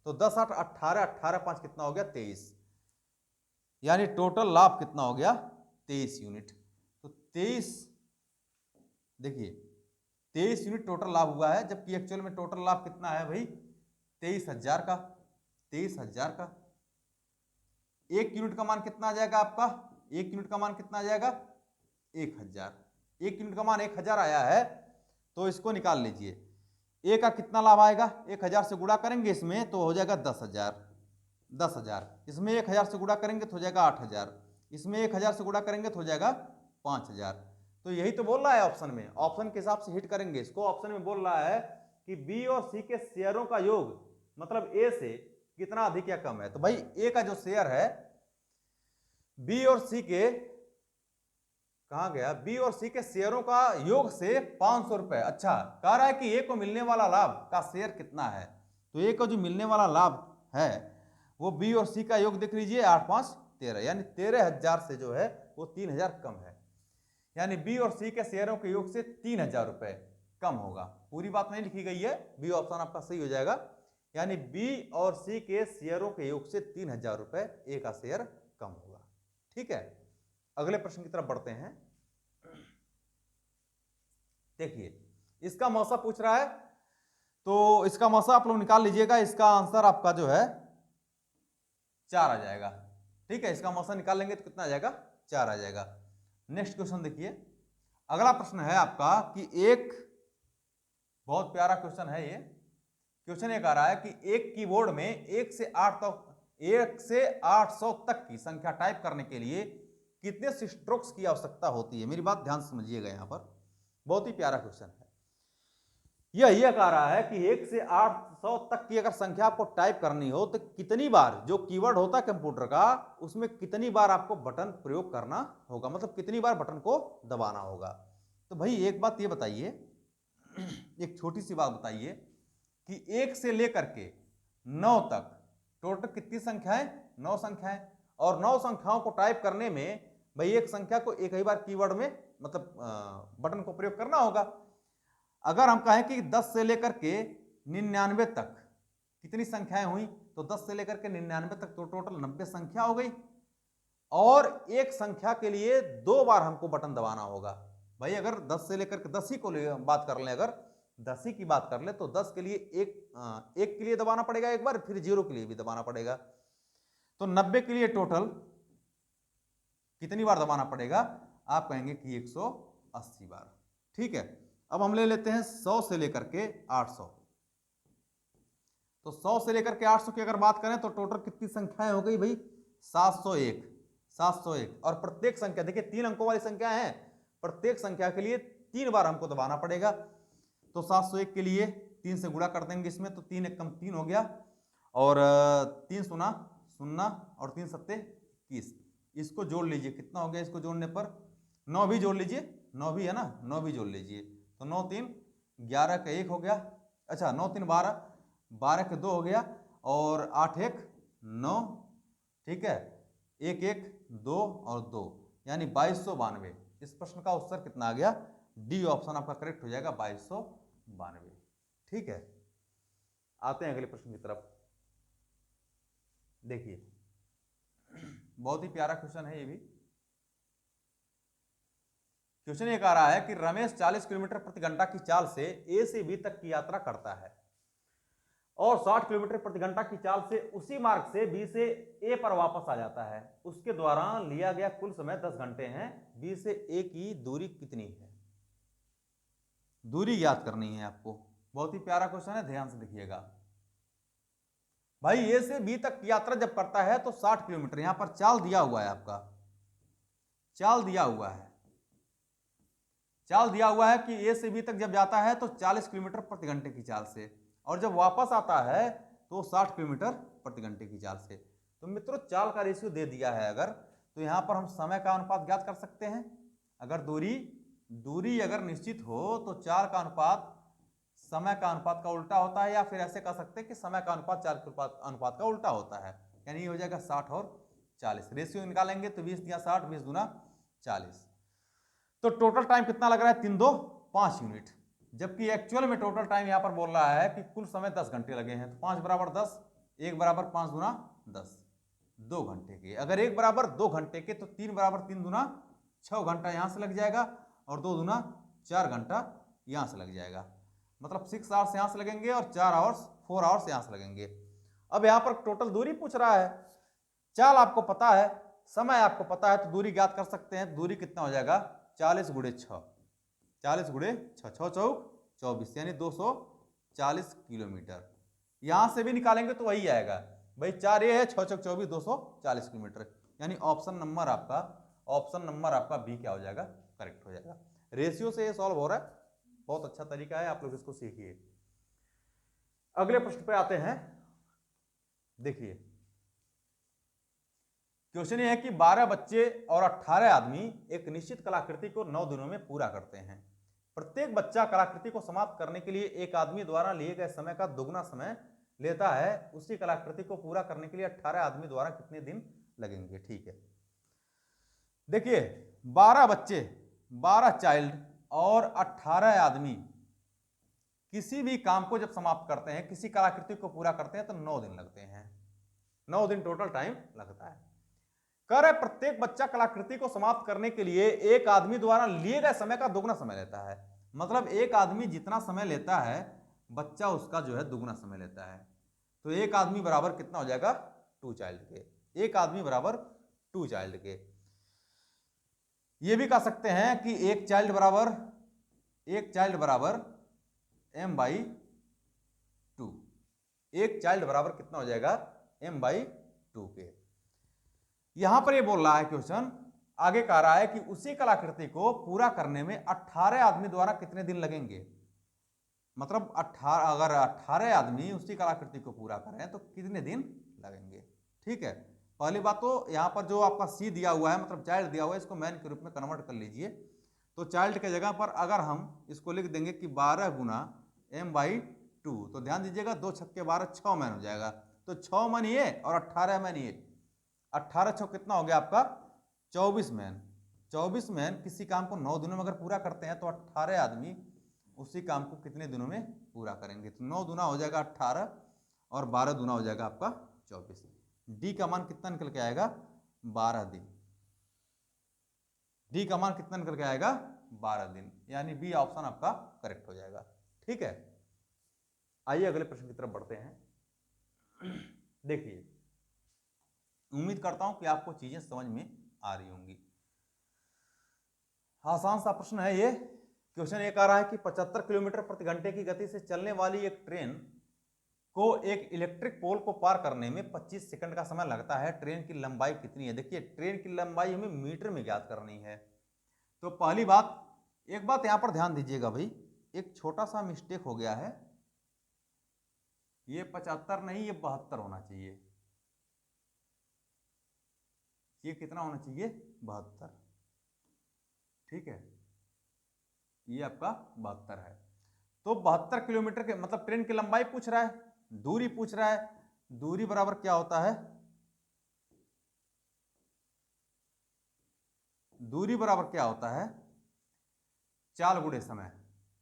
तो 10 8 18, 18 5 कितना हो गया 23, यानी टोटल लाभ कितना हो गया 23 यूनिट, तो 23 देखिए 23 यूनिट टोटल लाभ हुआ है, जबकि एक्चुअल में टोटल लाभ कितना है भाई 23,000 का, 23,000 का। एक यूनिट का मान कितना आ जाएगा आपका, एक यूनिट का मान कितना आ जाएगा 1000, एक यूनिट का मान 1000 आया है, तो इसको निकाल लीजिए, ए का कितना लाभ आएगा, 1000 से गुणा करेंगे इसमें तो हो जाएगा 10,000, 10,000 इसमें 1000 से गुणा करेंगे तो हो जाएगा 8,000, इसमें 1000 से गुणा करेंगे तो हो जाएगा 5,000, तो यही तो बोल रहा है ऑप्शन में, ऑप्शन के हिसाब से हिट करेंगे इसको, ऑप्शन में बोल रहा है कि बी और सी के शेयरों का योग मतलब ए से कितना अधिक या कम है, तो भाई ए का जो शेयर है बी और सी के, कहां गया, बी और सी के शेयरों का योग से 500 रुपए, अच्छा कह रहा है कि ए को मिलने वाला लाभ का शेयर कितना है, तो ए को जो मिलने वाला लाभ है वो बी और सी का योग देख लीजिए 8 5 13, यानी 13,000 से जो है वो 3,000 कम है, यानी बी और सी के शेयरों के योग से 3,000 रुपए कम होगा, पूरी बात नहीं लिखी गई है, बी ऑप्शन आपका सही हो जाएगा, यानी बी और सी के शेयरों के योग से 3,000 रुपए ए का शेयर कम होगा। ठीक है, अगले प्रश्न की तरफ बढ़ते हैं। देखिए इसका मौसा पूछ रहा है, तो इसका मौसा आप लोग निकाल लीजिएगा, इसका आंसर आपका जो है 4 आ जाएगा। ठीक है, इसका मौसा निकाल लेंगे तो कितना आ जाएगा 4 आ जाएगा। नेक्स्ट क्वेश्चन देखिए, अगला प्रश्न है आपका कि एक बहुत प्यारा क्वेश्चन है ये, क्वेश्चन ये कह रहा है कि एक कीबोर्ड में 1 से 800 तक की संख्या टाइप करने के लिए कितने स्ट्रोक्स की आवश्यकता होती है, मेरी बात ध्यान से समझिएगा, यहां पर बहुत ही प्यारा क्वेश्चन है। यह कह रहा है कि 1 से 800 तक की अगर संख्या आपको टाइप करनी हो तो कितनी बार, जो कीवर्ड होता है कंप्यूटर का उसमें कितनी बार आपको बटन प्रयोग करना होगा, मतलब कितनी बार बटन को दबाना होगा। तो भाई एक बात ये बताइए, एक छोटी सी बात बताइए कि 1 से लेकर के 9 तक टोटल कितनी संख्याएं, 9 संख्याएं, और 9 संख्याओं को टाइप करने में भाई एक संख्या को एक ही बार कीवर्ड में मतलब बटन को प्रयोग करना होगा। अगर हम कहें कि 10 से लेकर के 99 तक कितनी संख्याएं हुई, तो 10 से लेकर के 99 तक तो टोटल 90 संख्या हो गई, और एक संख्या के लिए 2 बार हमको बटन दबाना होगा। भाई अगर 10 से लेकर के 10 ही को बात कर लें, अगर 10 ही की बात कर ले तो 10 के लिए एक के लिए दबाना पड़ेगा एक बार, फिर 0 के लिए भी दबाना पड़ेगा, तो 90 के लिए टोटल कितनी बार दबाना पड़ेगा, आप कहेंगे कि 180 बार। ठीक है, अब हम ले लेते हैं 100 से लेकर के 800, तो 100 से लेकर के 800 की अगर बात करें तो टोटल कितनी संख्याएं हो गई भाई 701, 701, और प्रत्येक संख्या देखिए 3 अंकों वाली संख्या है, प्रत्येक संख्या के लिए 3 बार हमको दबाना पड़ेगा, तो 701 के लिए 3 से गुणा कर देंगे इसमें, तो 3 एकम 3 हो गया, और 3 शून्य शून्य और 3 सत्ते 21, इसको जोड़ लीजिए, कितना हो गया इसको जोड़ने पर, 9 भी जोड़ लीजिए, 9 भी है ना, 9 भी जोड़ लीजिए, तो 9 3 11 का 1 हो गया, अच्छा 9 3 12, 12 का 2 हो गया, और 8 1 9, ठीक है, 1 1 2 और 2, यानी 2292। इस प्रश्न का उत्तर कितना आ गया, डी ऑप्शन आपका करेक्ट हो जाएगा, 2292। ठीक है, आते हैं अगले प्रश्न की तरफ। देखिए बहुत ही प्यारा क्वेश्चन है ये भी। क्वेश्चन ये कह रहा है कि रमेश 40 किलोमीटर प्रति घंटा की चाल से ए से बी तक की यात्रा करता है और 60 किलोमीटर प्रति घंटा की चाल से उसी मार्ग से बी से ए पर वापस आ जाता है। उसके द्वारा लिया गया कुल समय 10 घंटे हैं। बी से ए की दूरी कितनी है? दूरी ज्ञात करनी है आपको। बहुत ही प्यारा क्वेश्चन है, ध्यान से देखिएगा भाई। ए से बी तक की यात्रा जब करता है तो 60 किलोमीटर, यहां पर चाल दिया हुआ है आपका, चाल दिया हुआ है, चाल दिया हुआ है कि ए से बी तक जब जाता है तो 40 किलोमीटर प्रति घंटे की चाल से, और जब वापस आता है तो 60 किलोमीटर प्रति घंटे की चाल से। तो मित्रों चाल का रेशियो दे दिया है अगर, तो यहां पर हम समय का अनुपात ज्ञात कर सकते हैं। अगर दूरी अगर निश्चित हो तो चाल का अनुपात समय का अनुपात का उल्टा होता है, या फिर ऐसे कह सकते हैं कि समय का अनुपात चाल के अनुपात का उल्टा होता है, यानी ये हो जाएगा 60 और 40। रेशियो निकालेंगे तो 20 दिया 60, 20 दूना 40। तो टोटल टाइम कितना लग रहा है? 3 2 5 यूनिट, जबकि एक्चुअल में टोटल टाइम यहां पर बोल रहा है कि कुल समय 10 घंटे लगे हैं। तो 5 बराबर 10, 1 बराबर 5 दूना 10, 2 घंटे के। अगर 1 बराबर 2 घंटे के तो 3 बराबर 3 दूना 6 घंटा यहां से लग जाएगा, और 2 दूना 4 घंटा यहां से लग जाएगा। मतलब 6 आवर्स यहां से लगेंगे और 4 आवर्स यहां से लगेंगे। अब यहां पर टोटल दूरी पूछ रहा है, चाल आपको पता है, समय आपको पता है, तो दूरी ज्ञात कर सकते हैं। दूरी कितना हो जाएगा? 40 गुणे 6, 40 गुणे 6, 6 चौक 24, यानी 240 किलोमीटर। यहां से भी निकालेंगे तो वही आएगा भाई, 4 ये है, 6 चौक 24, 240 किलोमीटर, यानी ऑप्शन नंबर आपका बी क्या हो जाएगा? करेक्ट हो जाएगा। रेशियो से ये सॉल्व हो रहा है, बहुत अच्छा तरीका है, आप लोग इसको सीखिए। अगले प्रश्न पे आते हैं। देखिए क्वेश्चन ये है कि 12 बच्चे और 18 आदमी एक निश्चित कलाकृति को 9 दिनों में पूरा करते हैं। प्रत्येक बच्चा कलाकृति को समाप्त करने के लिए एक आदमी द्वारा लिए गए समय का दोगुना समय लेता है। उसी कलाकृति को पूरा करने के लिए 18 आदमी द्वारा कितने दिन लगेंगे? ठीक है, देखिए 12 बच्चे, 12 चाइल्ड और 18 आदमी किसी भी काम को जब समाप्त करते हैं, किसी कलाकृति को पूरा करते हैं, तो 9 दिन लगते हैं। 9 दिन टोटल टाइम लगता है। कह रहे प्रत्येक बच्चा कलाकृति को समाप्त करने के लिए एक आदमी द्वारा लिए गए समय का दोगुना समय लेता है। मतलब एक आदमी जितना समय लेता है, बच्चा उसका जो है दुगुना समय लेता है। तो एक आदमी बराबर कितना हो जाएगा? 2 चाइल्ड के। एक आदमी बराबर 2 चाइल्ड के। ये भी कह सकते हैं कि एक चाइल्ड बराबर m/2। एक चाइल्ड बराबर कितना हो जाएगा? m/2 के। यहां पर ये बोल रहा है क्वेश्चन, आगे कह रहा है कि उसी कलाकृति को पूरा करने में 18 आदमी द्वारा कितने दिन लगेंगे। मतलब 18, अगर 18 आदमी उसी कलाकृति को पूरा करें तो कितने दिन लगेंगे? ठीक है, पहली बात तो यहां पर जो आपका सी दिया हुआ है, मतलब चाइल्ड दिया हुआ है, इसको मैन के रूप में कन्वर्ट कर लीजिए। तो चाइल्ड के जगह पर अगर हम इसको लिख देंगे कि 12 गुना m/2, तो ध्यान दीजिएगा 2 छक्के 12, 6 मैन हो जाएगा। तो 6 मैन ये और 18 मैन ये, 18 6 कितना हो गया आपका? 24 मैन। 24 मैन किसी काम को 9 दिनों में अगर पूरा करते हैं तो 18 आदमी उसी काम को कितने दिनों में पूरा करेंगे? तो 9 दूना हो जाएगा 18 और 12 दूना हो जाएगा आपका 24। डी का मान कितना निकल के आएगा? 12 दिन। डी का मान कितना निकल के आएगा? 12 दिन, यानी बी ऑप्शन आपका करेक्ट हो जाएगा। ठीक है, आइए अगले प्रश्न की तरफ बढ़ते हैं। देखिए उम्मीद करता हूं कि आपको चीजें समझ में आ रही होंगी। आसान सा प्रश्न है ये। क्वेश्चन ये कह रहा है कि 75 किलोमीटर प्रति घंटे की गति से चलने वाली एक ट्रेन को एक इलेक्ट्रिक पोल को पार करने में 25 सेकंड का समय लगता है। ट्रेन की लंबाई कितनी है? देखिए ट्रेन की लंबाई हमें मीटर में ज्ञात करनी है। तो पहली बात, एक बात यहां पर ध्यान दीजिएगा भाई, एक छोटा सा मिस्टेक हो गया है। ये 75 नहीं, ये 72 होना चाहिए। ये कितना होना चाहिए? 72। ठीक है, ये आपका 72 है। तो 72 किलोमीटर के मतलब ट्रेन की लंबाई पूछ रहा है, दूरी पूछ रहा है। दूरी बराबर क्या होता है? दूरी बराबर क्या होता है? चाल गुणे समय।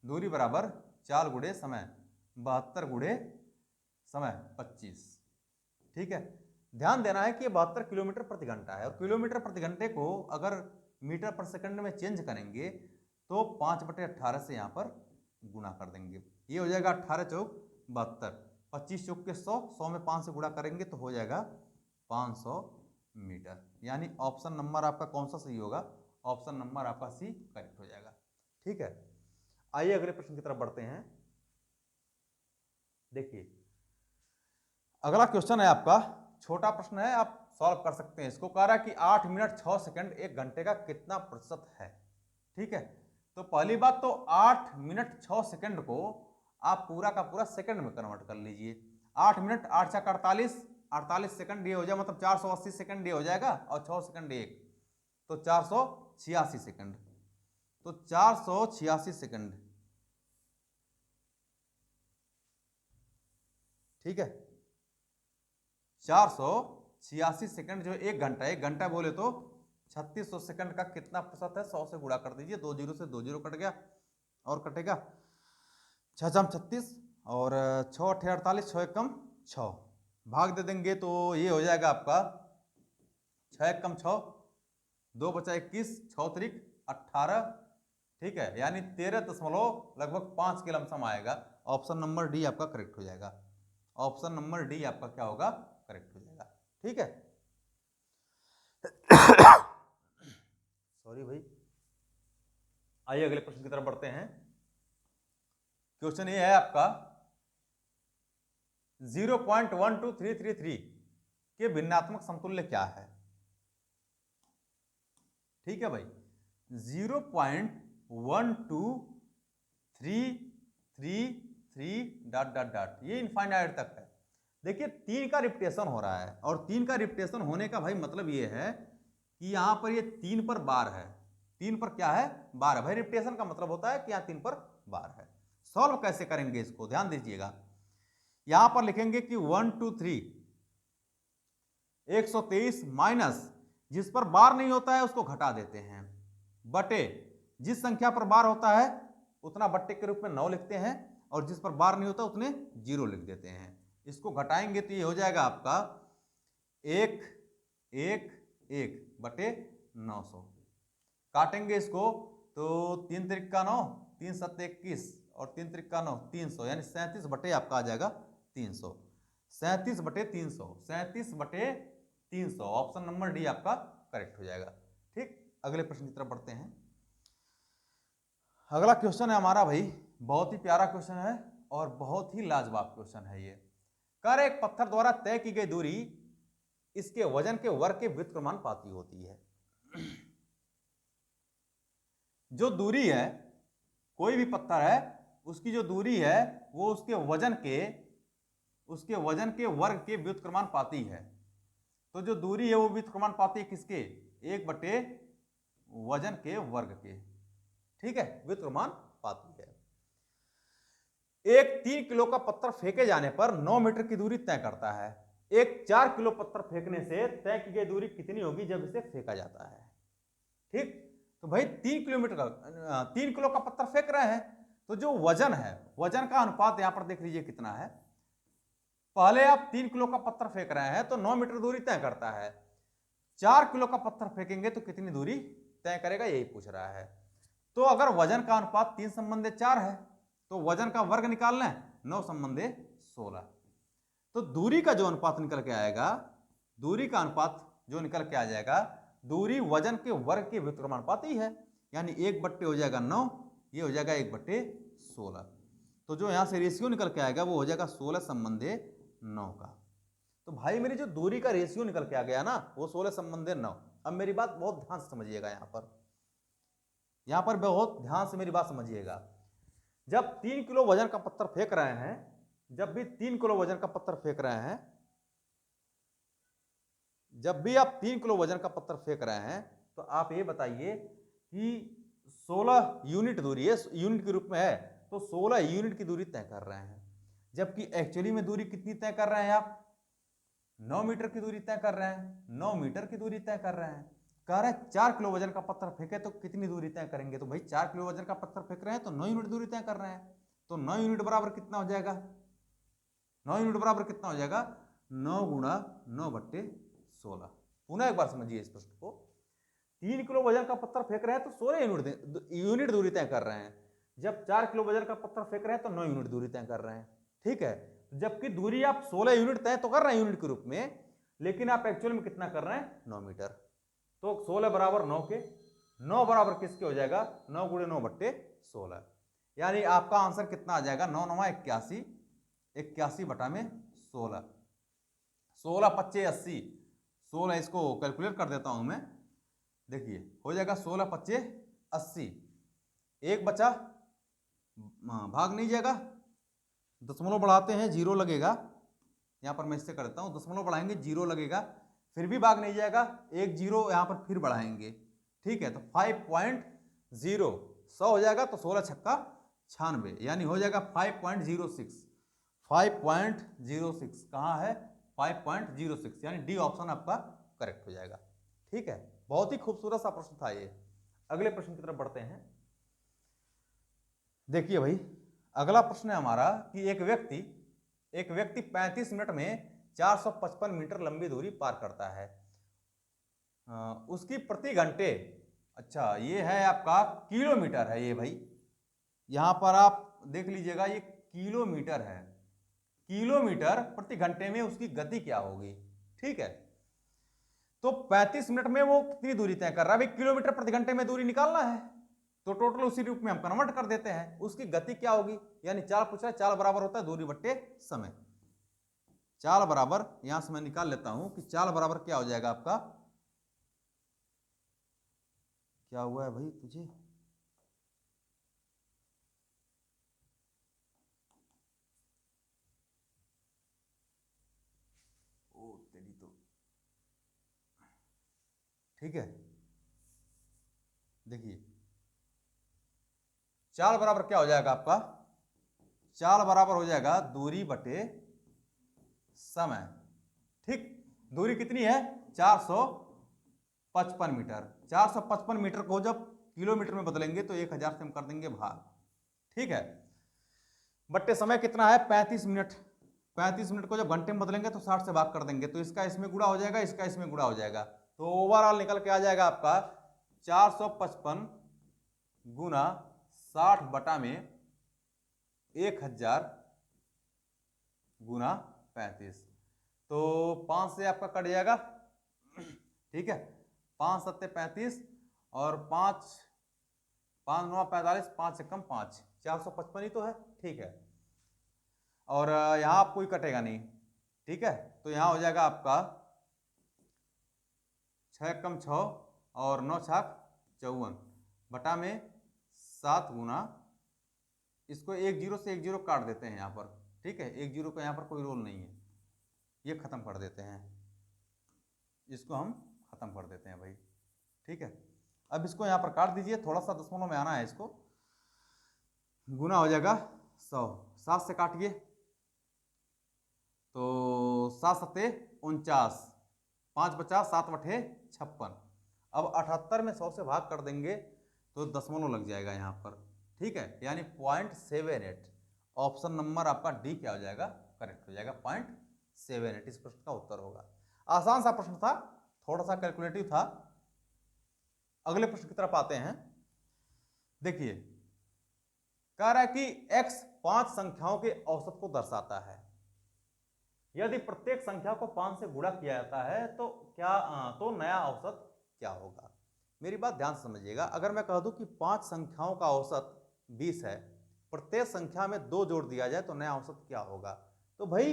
दूरी बराबर चाल गुणे समय, 72 गुणे समय 25। ठीक है, ध्यान देना है कि ये 72 किलोमीटर प्रति घंटा है, और किलोमीटर प्रति घंटे को अगर मीटर पर सेकंड में चेंज करेंगे तो 5/18 से यहाँ पर गुणा कर देंगे। ये हो जाएगा 18 चौक 72, 25 चौक के 100, 100 में 5 से गुणा करेंगे तो हो जाएगा 500 मीटर। यानी ऑप्शन नंबर आपका कौन सा सही होगा? ऑप्शन नंबर आपका सी करेक्ट हो जाएगा। ठीक है, आइए अगले प्रश्न की तरफ बढ़ते हैं। देखिए अगला क्वेश्चन है आपका, छोटा प्रश्न है, आप सॉल्व कर सकते हैं इसको। कह रहा है कि 8 मिनट 6 सेकंड 1 घंटे का कितना प्रतिशत है? ठीक है, तो पहली बात तो 8 मिनट 6 सेकंड को आप पूरा का पूरा सेकंड में कन्वर्ट कर लीजिए। 8 मिनट 8 छक 48, 48 सेकंड ये हो जाए, मतलब 480 सेकंड ये हो जाएगा, और 6 सेकंड एक, तो 486 सेकंड। तो 486 सेकंड, ठीक है, 486 सेकंड जो 1 घंटा, 1 घंटा बोले तो 3600 सेकंड का कितना प्रतिशत है? 100 से गुणा कर दीजिए, 2 जीरो से 2 जीरो कट गया, और कटेगा 6 36, और 6 8 48, 6 1 6, भाग दे देंगे तो ये हो जाएगा आपका 6 1 6, 2 बचा 21, 6 3 18। ठीक है, यानी 13.5 के लमसम आएगा। ऑप्शन नंबर डी आपका करेक्ट हो जाएगा। ऑप्शन नंबर डी आपका क्या होगा? करेक्ट हो जाएगा। ठीक है, सॉरी भाई। आइए अगले प्रश्न की तरफ बढ़ते हैं। क्वेश्चन ये है आपका, 0.12333 के भिन्नात्मक समतुल्य क्या है? ठीक है भाई, 0.12333 ... ये इनफाइनाइट तक है। देखिए 3 का रिपीटेशन हो रहा है, और 3 का रिपीटेशन होने का भाई मतलब ये है कि यहां पर ये 3 पर बार है। 3 पर क्या है? बार है। भाई रिपीटेशन का मतलब होता है कि यहां 3 पर बार है। सॉल्व कैसे करेंगे इसको, ध्यान दीजिएगा। यहां पर लिखेंगे कि 1 2 3 123 माइनस, जिस पर बार नहीं होता है उसको घटा देते हैं, बटे जिस संख्या पर बार होता है उतना बट्टे के रूप में 9 लिखते हैं, और जिस पर बार नहीं होता उतने 0 लिख देते हैं। इसको घटाएंगे तो ये हो जाएगा आपका 1 1 1 बटे 900। काटेंगे इसको तो 3 त्रिक का 9, 3 7 21, और 3 त्रिक का 9 300, यानी 37 बटे आपका आ जाएगा 300। 37 बटे 300, 37 बटे 300, ऑप्शन नंबर डी आपका करेक्ट हो जाएगा। ठीक, अगले प्रश्न की तरफ बढ़ते हैं। अगला क्वेश्चन है हमारा भाई, बहुत ही प्यारा क्वेश्चन है और बहुत ही लाजवाब क्वेश्चन है ये। कर एक पत्थर द्वारा तय की गई दूरी इसके वजन के वर्ग के व्युत्क्रमानुपाती होती है। जो दूरी है, कोई भी पत्थर है, उसकी जो दूरी है वो उसके वजन के वर्ग के व्युत्क्रमानुपाती है। तो जो दूरी है वो व्युत्क्रमानुपाती किसके? 1 बटे वजन के वर्ग के। ठीक है, व्युत्क्रमानुपाती है। एक 3 किलो का पत्थर फेंके जाने पर 9 मीटर की दूरी तय करता है। एक 4 किलो पत्थर फेंकने से तय की गई दूरी कितनी होगी जब इसे फेंका जाता है? ठीक, तो भाई 3 किलो का पत्थर फेंक रहे हैं, तो जो वजन है, वजन का अनुपात यहां पर देख लीजिए कितना है। पहले आप 3 किलो का पत्थर फेंक रहे हैं तो 9 मीटर दूरी तय करता है। 4 किलो का पत्थर फेंकेंगे तो कितनी दूरी तय करेगा, यही पूछ रहा है। तो अगर वजन का अनुपात 3 संबंधे 4 है तो वजन का वर्ग निकालना है, 9 संबंधे 16। तो दूरी का जो अनुपात निकल के आएगा, दूरी का अनुपात जो निकल के आ जाएगा, दूरी वजन के वर्ग के व्युत्क्रमानुपाती है, यानी 1 बट्टे हो जाएगा 9, ये हो जाएगा 1 बट्टे 16। तो जो यहां से रेशियो निकल के आएगा वो हो जाएगा 16 संबंधे 9 का। तो भाई मेरी जो दूरी का रेशियो निकल के आ गया ना वो 16 संबंधे 9। अब मेरी बात बहुत ध्यान से समझिएगा, यहां पर बहुत ध्यान से मेरी बात समझिएगा। जब 3 किलो वजन का पत्थर फेंक रहे हैं जब भी 3 किलो वजन का पत्थर फेंक रहे हैं, जब भी आप 3 किलो वजन का पत्थर फेंक रहे हैं, तो आप ये बताइए कि 16 यूनिट दूरी है, यूनिट के रूप में है, तो 16 यूनिट की दूरी तय कर रहे हैं। जबकि एक्चुअली में दूरी कितनी तय कर रहे हैं आप? 9 मीटर की दूरी तय कर रहे हैं, 9 मीटर की दूरी तय कर रहे हैं। कह रहे हैं 4 किलो वजन का पत्थर फेंके तो कितनी दूरी तय करेंगे? तो भाई 4 किलो वजन का पत्थर फेंक रहे हैं तो 9 यूनिट दूरी तय कर रहे हैं। तो 9 यूनिट बराबर कितना हो जाएगा? 9 यूनिट बराबर कितना हो जाएगा? 9 गुणा 9/16। पुनः एक बार समझिए इस प्रश्न को। 3 किलो वजन का पत्थर फेंक रहे हैं तो 16 यूनिट दूरी तय कर रहे हैं। जब 4 किलो वजन का पत्थर फेंक रहे हैं तो 9 यूनिट दूरी तय कर रहे हैं। ठीक है, जबकि दूरी आप 16 यूनिट तय तो कर रहे हैं यूनिट के रूप में, लेकिन आप एक्चुअल में कितना कर रहे हैं? 9 मीटर। तो 16 बराबर 9 के, 9 बराबर किसके हो जाएगा? 9 गुणे 9/16। यानी आपका आंसर कितना आ जाएगा? 9 9 81, 81 बटा में 16, 16 25 80, 16 इसको कैलकुलेट कर देता हूं मैं। देखिए हो जाएगा 16 25 80, एक बचा, भाग नहीं जाएगा, दशमलव बढ़ाते हैं जीरो लगेगा, यहां पर मैं इससे कर देता हूं, दशमलव बढ़ाएंगे जीरो लगेगा, फिर भी भाग नहीं जाएगा, एक जीरो यहां पर फिर बढ़ाएंगे। ठीक है, तो 5.0 100 हो जाएगा, तो 16 छक्का 96, यानी हो जाएगा 5.06, 5.06 कहाँ है? 5.06, यानी डी ऑप्शन आपका करेक्ट हो जाएगा। ठीक है, बहुत ही खूबसूरत सा प्रश्न था ये। अगले प्रश्न की तरफ बढ़ते हैं। देखिए भाई, अगला प्रश्न है हमारा कि एक व्यक्ति 35 मिनट में 455 मीटर लंबी दूरी पार करता है। उसकी प्रति घंटे, अच्छा ये है आपका किलोमीटर है ये भाई, यहां पर आप देख लीजिएगा ये किलोमीटर है, किलोमीटर प्रति घंटे में उसकी गति क्या होगी? ठीक है, तो 35 मिनट में वो कितनी दूरी तय कर रहा है? भाई किलोमीटर प्रति घंटे में दूरी निकालना है, तो टोटल उसी रूप में हम कन्वर्ट कर देते हैं, उसकी गति क्या होगी? यानी चाल पूछ रहा है, चाल बराबर होता है दूरी बट्टे समय। चाल बराबर, यहां से मैं निकाल लेता हूं कि चाल बराबर क्या हो जाएगा आपका, क्या हुआ है भाई तुझे? ओ तेरी तो, ठीक है, देखिए चाल बराबर क्या हो जाएगा आपका? चाल बराबर हो जाएगा दूरी बटे समय। ठीक, दूरी कितनी है? 455 मीटर। 455 मीटर को जब किलोमीटर में बदलेंगे तो 1000 से हम कर देंगे भाग। ठीक है, बट्टे समय कितना है? 35 मिनट। 35 मिनट को जब घंटे में बदलेंगे तो 60 से भाग कर देंगे, तो इसका इसमें गुणा हो जाएगा, इसका इसमें गुणा हो जाएगा, तो ओवरऑल निकल के आ जाएगा आपका 455 गुना 60 बटा में 1000 गुना 35, तो 5 से आपका कट जाएगा। ठीक है, 5 7 35 और 5 5 9 45, 5 से कम 5, 455 ही तो है। ठीक है, और यहाँ कोई कटेगा नहीं। ठीक है, तो यहाँ हो जाएगा आपका 6 कम 6 और 9 छाक 54 बटा में 7 गुना, इसको एक जीरो से एक जीरो काट देते हैं यहाँ पर। ठीक है, एक जीरो का यहाँ पर कोई रोल नहीं है, ये खत्म कर देते हैं, इसको हम खत्म कर देते हैं भाई। ठीक है, अब इसको यहाँ पर काट दीजिए, थोड़ा सा दशमलव में आना है, इसको गुना हो जाएगा 100, 7 से काटिए तो 7 सत्ते 49, 5 बचा, 7 बटे 56। अब 78 में 100 से भाग कर देंगे तो दशमलव लग जाएगा यहाँ पर। ठीक है, यानी 0.78, ऑप्शन नंबर आपका डी क्या हो जाएगा? करेक्ट हो जाएगा, 0.78 इस प्रश्न का उत्तर होगा। आसान सा प्रश्न था, थोड़ा सा कैलकुलेटिव था। अगले प्रश्न की तरफ आते हैं। देखिए, कह रहा है कि x 5 संख्याओं के औसत को दर्शाता है, यदि प्रत्येक संख्या को 5 से गुणा किया जाता है तो तो नया औसत क्या होगा? मेरी बात ध्यान से समझिएगा, अगर मैं कह दूं कि 5 संख्याओं का औसत 20 है, प्रत्येक संख्या में 2 जोड़ दिया जाए तो नया औसत क्या होगा? तो भाई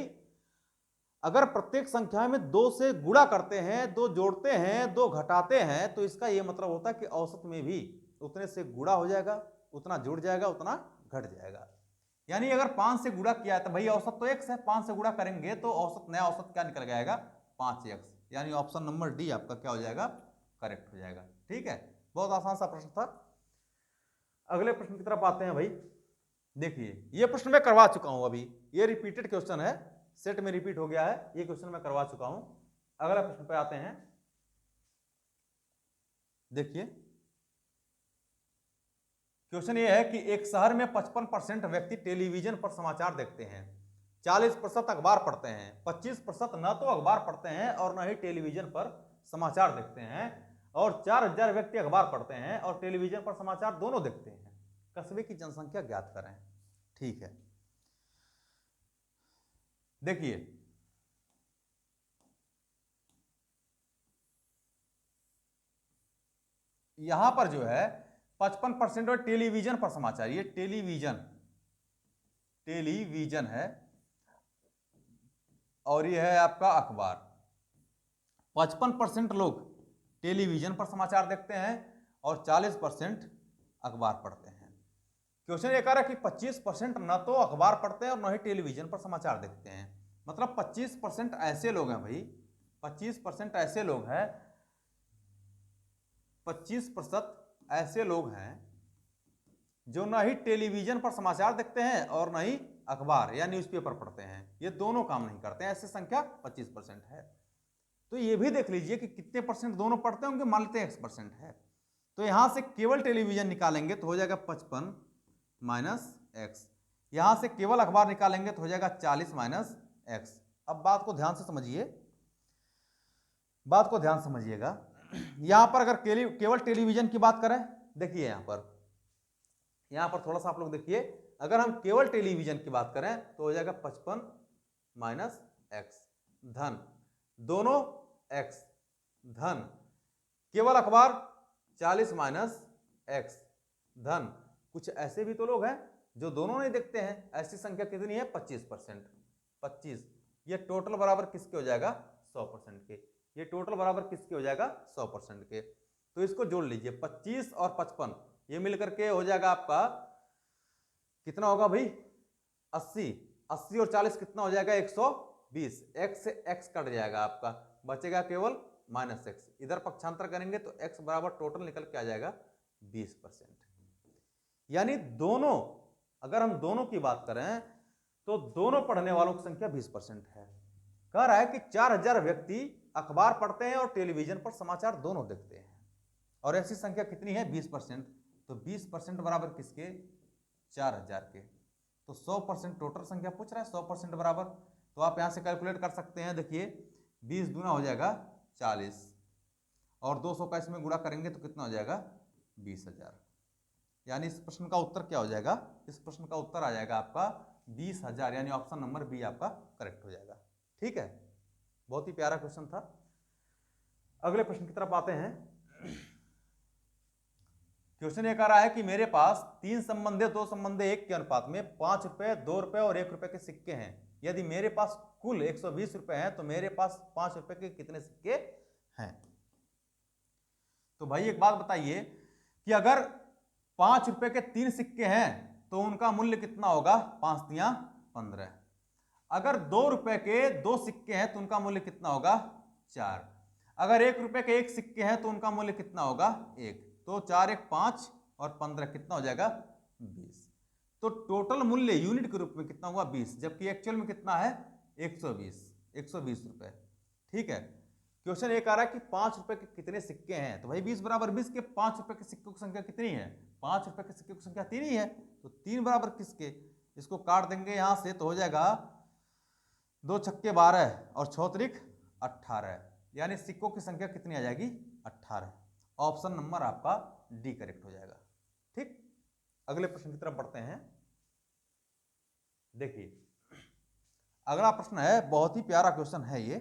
अगर प्रत्येक संख्या में 2 से गुणा करते हैं, 2 जोड़ते हैं, 2 घटाते हैं, तो इसका यह मतलब होता है कि औसत में भी उतने से गुणा हो जाएगा, उतना जुड़ जाएगा, उतना घट जाएगा। यानी अगर 5 से गुणा किया है तो भाई औसत तो x है, 5 से गुणा करेंगे तो औसत, नया औसत क्या निकल जाएगा, 5x। यानी ऑप्शन नंबर डी आपका क्या हो जाएगा, करेक्ट हो जाएगा। ठीक है, बहुत आसान सा प्रश्न था। अगले प्रश्न की तरफ आते हैं भाई। देखिए ये प्रश्न मैं करवा चुका हूं अभी, ये रिपीटेड क्वेश्चन है, सेट में रिपीट हो गया है, ये क्वेश्चन मैं करवा चुका हूं। अगला प्रश्न पे आते हैं। देखिए क्वेश्चन ये है कि एक शहर में 55% व्यक्ति टेलीविजन पर समाचार देखते हैं, 40% अखबार पढ़ते हैं, 25% न तो अखबार पढ़ते हैं और न ही टेलीविजन पर समाचार देखते हैं, और 4000 व्यक्ति अखबार पढ़ते हैं और टेलीविजन पर समाचार दोनों देखते हैं। कस्बे की जनसंख्या ज्ञात करें। ठीक है, देखिए यहां पर जो है 55% और टेलीविजन पर समाचार, ये टेलीविजन है, और ये है आपका अखबार। 55% लोग टेलीविजन पर समाचार देखते हैं और 40% अखबार पढ़ते हैं। क्वेश्चन ये कह रहा है कि 25% न तो अखबार पढ़ते हैं और न ही टेलीविजन पर समाचार देखते हैं। मतलब 25% ऐसे लोग हैं भाई, 25% ऐसे लोग हैं, 25% ऐसे लोग हैं जो न ही टेलीविजन पर समाचार देखते हैं और न ही अखबार या न्यूज़पेपर पढ़ते हैं, ये दोनों काम नहीं करते हैं। ऐसे संख्या 25% है। तो ये भी देख लीजिए कि कितने परसेंट दोनों पढ़ते होंगे, मान लेते हैं x% है, तो यहां से केवल टेलीविजन निकालेंगे तो हो जाएगा 55 माइनस एक्स, यहां से केवल अखबार निकालेंगे तो हो जाएगा 40 माइनस एक्स। अब बात को ध्यान से समझिए, बात को ध्यान समझिएगा। यहां पर अगर केवल टेलीविजन की बात करें, देखिए यहां पर थोड़ा सा आप लोग देखिए, अगर हम केवल टेलीविजन की बात करें तो हो जाएगा 55 माइनस एक्स धन दोनों एक्स धन केवल अखबार 40 माइनस एक्स धन कुछ ऐसे भी तो लोग हैं जो दोनों नहीं देखते हैं। ऐसी संख्या कितनी है, 25%। 25 ये टोटल बराबर किसके हो जाएगा, 100% के। ये टोटल बराबर किसके हो जाएगा, 100% के। तो इसको जोड़ लीजिए, 25 और 55 ये मिलकर के हो जाएगा आपका कितना होगा भाई, 80। 80 और 40 कितना हो जाएगा, 120। एक्स से एक्स कट जाएगा आपका, बचेगा केवल माइनस एक्स। इधर पक्षांतर करेंगे तो एक्स बराबर टोटल निकल के आ जाएगा 20%। यानी दोनों, अगर हम दोनों की बात करें तो दोनों पढ़ने वालों की संख्या 20% है। कह रहा है कि 4000 व्यक्ति अखबार पढ़ते हैं और टेलीविजन पर समाचार दोनों देखते हैं, और ऐसी संख्या कितनी है, 20%। तो 20% बराबर किसके, 4000 के। तो 100% टोटल संख्या पूछ रहा है, 100% बराबर, तो आप यहां से कैलकुलेट कर सकते हैं। देखिए 20 दूना हो जाएगा 40 और 200 का इसमें गुणा करेंगे तो कितना हो जाएगा, 20,000। यानी इस प्रश्न का उत्तर क्या हो जाएगा, इस प्रश्न का उत्तर आ जाएगा आपका 20,000, यानी ऑप्शन नंबर बी आपका करेक्ट हो जाएगा। ठीक है, बहुत ही प्यारा क्वेश्चन था। अगले प्रश्न की तरफ आते हैं। क्वेश्चन ये कह रहा है कि मेरे पास 3 संबंधित 2 संबंधित 1 के अनुपात में 5 रुपए, 2 रुपए और 1 रुपए के सिक्के हैं। यदि मेरे पास कुल 120 रुपए हैं तो मेरे पास 5 रुपए के कितने सिक्के हैं। तो भाई एक बात बताइए कि अगर 5 रुपए के 3 सिक्के हैं तो उनका मूल्य कितना होगा, 5 तियां 15। अगर 2 रुपए के 2 सिक्के हैं तो उनका मूल्य कितना होगा, 4। अगर 1 रुपए के 1 सिक्के हैं तो उनका मूल्य कितना होगा, 1। तो 4 1 5 और 15 कितना हो जाएगा, 20। तो टोटल मूल्य यूनिट के रूप में कितना हुआ, 20, जबकि एक्चुअल में कितना है, 120 रुपए। ठीक है, क्वेश्चन ये कह रहा है कि 5 रुपए के कितने सिक्के हैं, तो भाई 20 बराबर 20 के 5 रुपए के सिक्कों की संख्या कितनी है, 5 रुपए के सिक्के की संख्या 3 ही है, तो 3 बराबर किसके, इसको काट देंगे यहां से तो हो जाएगा 2 छक्के 12 और 6 त्रिक 18, यानी सिक्कों की संख्या कितनी आ जाएगी, 18। ऑप्शन नंबर आपका डी करेक्ट हो जाएगा। ठीक, अगले प्रश्न की तरफ बढ़ते हैं। देखिए अगला प्रश्न है, बहुत ही प्यारा क्वेश्चन है ये।